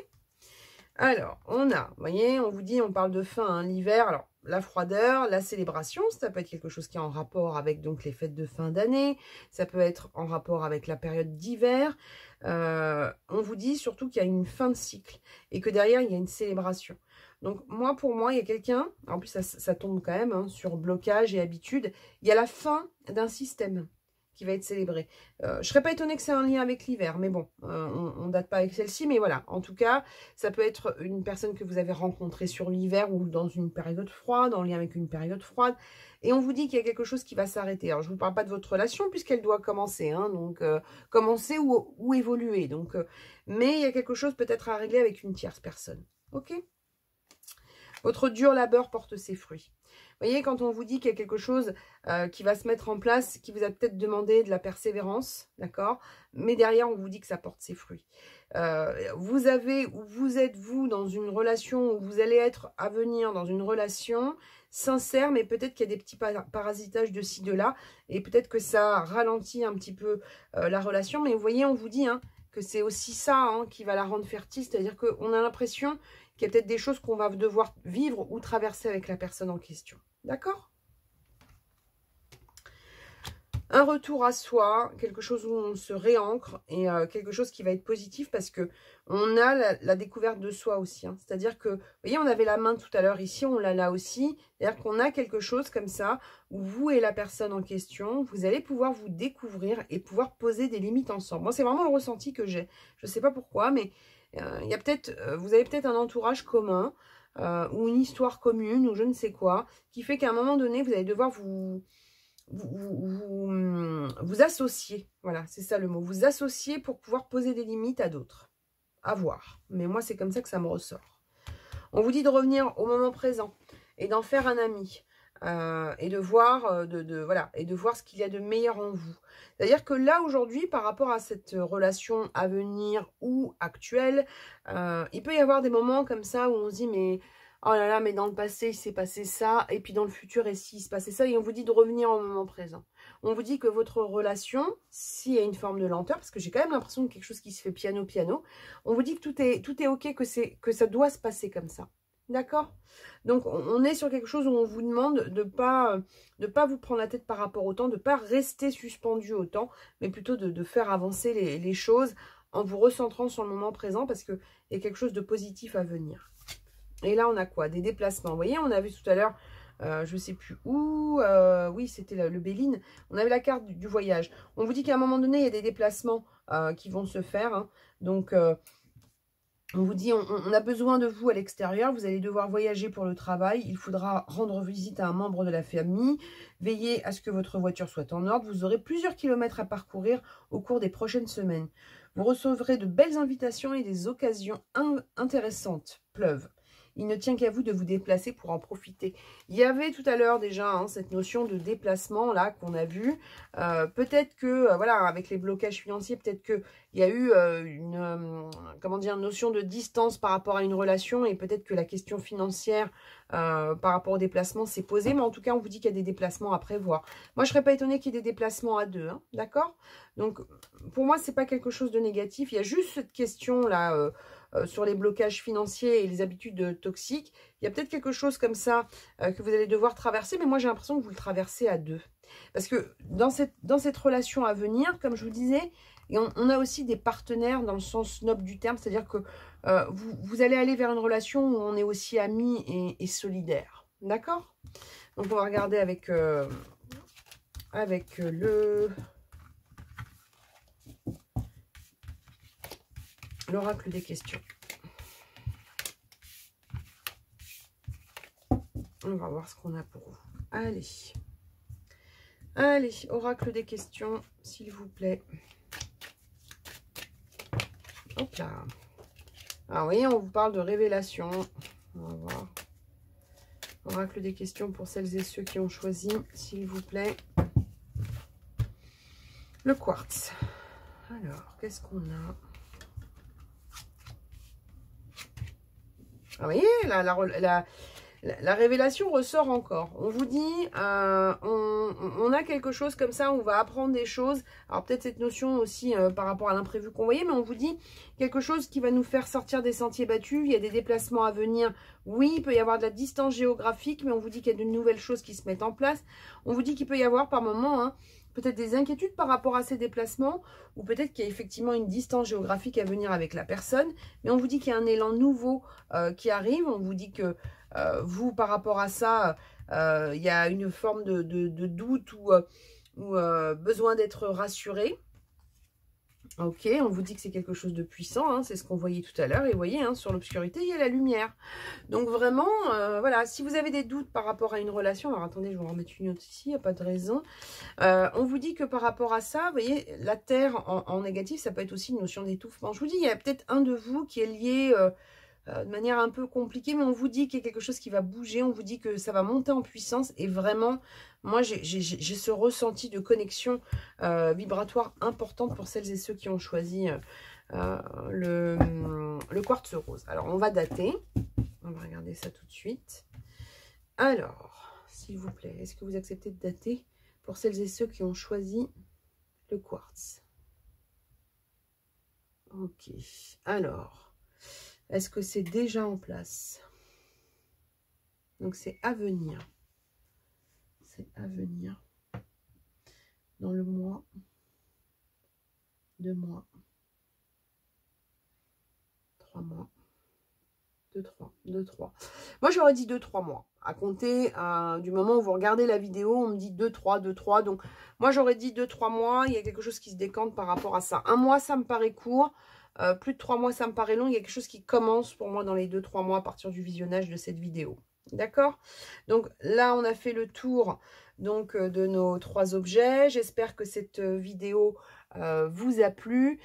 Alors, on a, vous voyez, on vous dit, on parle de fin, hein, l'hiver. Alors, la froideur, la célébration, ça peut être quelque chose qui est en rapport avec donc les fêtes de fin d'année. Ça peut être en rapport avec la période d'hiver. On vous dit surtout qu'il y a une fin de cycle et que derrière, il y a une célébration. Donc, pour moi, il y a quelqu'un, en plus, ça tombe quand même hein, sur blocage et habitude. Il y a la fin d'un système qui va être célébré. Je ne serais pas étonnée que c'est un lien avec l'hiver, mais bon, on ne date pas avec celle-ci, mais voilà. En tout cas, ça peut être une personne que vous avez rencontrée sur l'hiver ou dans une période froide, en lien avec une période froide, et on vous dit qu'il y a quelque chose qui va s'arrêter. Alors, je ne vous parle pas de votre relation, puisqu'elle doit commencer, hein, donc commencer ou évoluer. Donc, mais il y a quelque chose peut-être à régler avec une tierce personne. Ok? Votre dur labeur porte ses fruits. Vous voyez, quand on vous dit qu'il y a quelque chose qui va se mettre en place, qui vous a peut-être demandé de la persévérance, d'accord? Mais derrière, on vous dit que ça porte ses fruits. Vous êtes, vous, dans une relation où vous allez être à venir dans une relation sincère, mais peut-être qu'il y a des petits parasitages de ci, de là, et peut-être que ça ralentit un petit peu la relation. Mais vous voyez, on vous dit que c'est aussi ça hein, qui va la rendre fertile, c'est-à-dire qu'on a l'impression qu'il y a peut-être des choses qu'on va devoir vivre ou traverser avec la personne en question. D'accord? un retour à soi, quelque chose où on se réancre et quelque chose qui va être positif parce que on a la découverte de soi aussi. Hein. C'est-à-dire que, vous voyez, on avait la main tout à l'heure ici, on l'a là aussi. C'est-à-dire qu'on a quelque chose comme ça où vous et la personne en question, vous allez pouvoir vous découvrir et pouvoir poser des limites ensemble. Moi, c'est vraiment le ressenti que j'ai. Je ne sais pas pourquoi, mais il y a peut-être, vous avez peut-être un entourage commun ou une histoire commune ou je ne sais quoi qui fait qu'à un moment donné, vous allez devoir vous associer, voilà, c'est ça le mot, vous associer pour pouvoir poser des limites à d'autres, à voir. Mais moi, c'est comme ça que ça me ressort. On vous dit de revenir au moment présent et d'en faire un ami et de voir, voilà, et de voir ce qu'il y a de meilleur en vous. C'est-à-dire que là, aujourd'hui, par rapport à cette relation à venir ou actuelle, il peut y avoir des moments comme ça où on se dit, mais oh là là, mais dans le passé, il s'est passé ça, et puis dans le futur, et s'il se passait ça, et on vous dit de revenir au moment présent. On vous dit que votre relation, s'il y a une forme de lenteur, parce que j'ai quand même l'impression de quelque chose qui se fait piano-piano, on vous dit que tout est ok, que ça doit se passer comme ça. D'accord? Donc, on est sur quelque chose où on vous demande de pas vous prendre la tête par rapport au temps, de ne pas rester suspendu au temps, mais plutôt de faire avancer les choses en vous recentrant sur le moment présent, parce qu'il y a quelque chose de positif à venir. Et là, on a quoi? Des déplacements. Vous voyez, on a vu tout à l'heure, je ne sais plus où, oui, c'était le Béline. On avait la carte du voyage. On vous dit qu'à un moment donné, il y a des déplacements qui vont se faire. Hein. Donc, on vous dit, on a besoin de vous à l'extérieur. Vous allez devoir voyager pour le travail. Il faudra rendre visite à un membre de la famille. Veillez à ce que votre voiture soit en ordre. Vous aurez plusieurs kilomètres à parcourir au cours des prochaines semaines. Vous recevrez de belles invitations et des occasions intéressantes pleuvent. Il ne tient qu'à vous de vous déplacer pour en profiter. Il y avait tout à l'heure déjà hein, cette notion de déplacement là qu'on a vu. Peut-être que, voilà, avec les blocages financiers, peut-être qu'il y a eu comment dire, une notion de distance par rapport à une relation et peut-être que la question financière par rapport au déplacement s'est posée. Mais en tout cas, on vous dit qu'il y a des déplacements à prévoir. Moi, je ne serais pas étonnée qu'il y ait des déplacements à deux. Hein, d'accord? Donc, pour moi, ce n'est pas quelque chose de négatif. Il y a juste cette question-là sur les blocages financiers et les habitudes toxiques. Il y a peut-être quelque chose comme ça que vous allez devoir traverser, mais moi j'ai l'impression que vous le traversez à deux. Parce que dans cette relation à venir, comme je vous disais, on a aussi des partenaires dans le sens noble du terme, c'est-à-dire que vous allez aller vers une relation où on est aussi amis et solidaires. D'accord? Donc on va regarder avec l'oracle des questions. On va voir ce qu'on a pour vous. Allez. Allez, oracle des questions, s'il vous plaît. Hop là. Ah oui, on vous parle de révélation. On va voir. Oracle des questions pour celles et ceux qui ont choisi, s'il vous plaît. Le quartz. Alors, qu'est-ce qu'on a? Ah, vous voyez, la révélation ressort encore. On vous dit, on a quelque chose comme ça, on va apprendre des choses. Alors peut-être cette notion aussi par rapport à l'imprévu qu'on voyait, mais on vous dit quelque chose qui va nous faire sortir des sentiers battus. Il y a des déplacements à venir. Oui, il peut y avoir de la distance géographique, mais on vous dit qu'il y a de nouvelles choses qui se mettent en place. On vous dit qu'il peut y avoir par moments peut-être des inquiétudes par rapport à ces déplacements, ou peut-être qu'il y a effectivement une distance géographique à venir avec la personne, mais on vous dit qu'il y a un élan nouveau qui arrive, on vous dit que vous, par rapport à ça, il y a une forme de doute ou besoin d'être rassuré. Ok, on vous dit que c'est quelque chose de puissant, hein, c'est ce qu'on voyait tout à l'heure, et vous voyez, hein, sur l'obscurité, il y a la lumière. Donc vraiment, voilà, si vous avez des doutes par rapport à une relation, alors attendez, je vais en remettre une autre ici, il n'y a pas de raison. On vous dit que par rapport à ça, vous voyez, la terre en négatif, ça peut être aussi une notion d'étouffement. Je vous dis, il y a peut-être un de vous qui est lié de manière un peu compliquée, mais on vous dit qu'il y a quelque chose qui va bouger, on vous dit que ça va monter en puissance, et vraiment, moi, j'ai ce ressenti de connexion vibratoire importante pour celles et ceux qui ont choisi le quartz rose. Alors, on va dater, on va regarder ça tout de suite. Alors, s'il vous plaît, est-ce que vous acceptez de dater pour celles et ceux qui ont choisi le quartz? Ok, alors... Est-ce que c'est déjà en place? Donc, c'est à venir. C'est à venir. dans le mois, 2 mois, 3 mois, 2, 3. Moi, j'aurais dit 2-3 mois. À compter du moment où vous regardez la vidéo, on me dit 2-3, 2-3. Donc, moi, j'aurais dit 2-3 mois. Il y a quelque chose qui se décante par rapport à ça. 1 mois, ça me paraît court. Plus de 3 mois, ça me paraît long. Il y a quelque chose qui commence pour moi dans les 2-3 mois à partir du visionnage de cette vidéo. D'accord? Donc, là, on a fait le tour donc, de nos 3 objets. J'espère que cette vidéo vous a plu.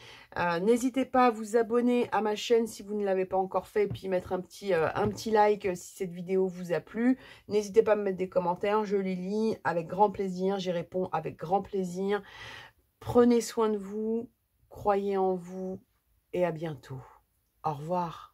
N'hésitez pas à vous abonner à ma chaîne si vous ne l'avez pas encore fait, et puis mettre un petit like si cette vidéo vous a plu. N'hésitez pas à me mettre des commentaires, je les lis avec grand plaisir, j'y réponds avec grand plaisir. Prenez soin de vous, croyez en vous et à bientôt. Au revoir.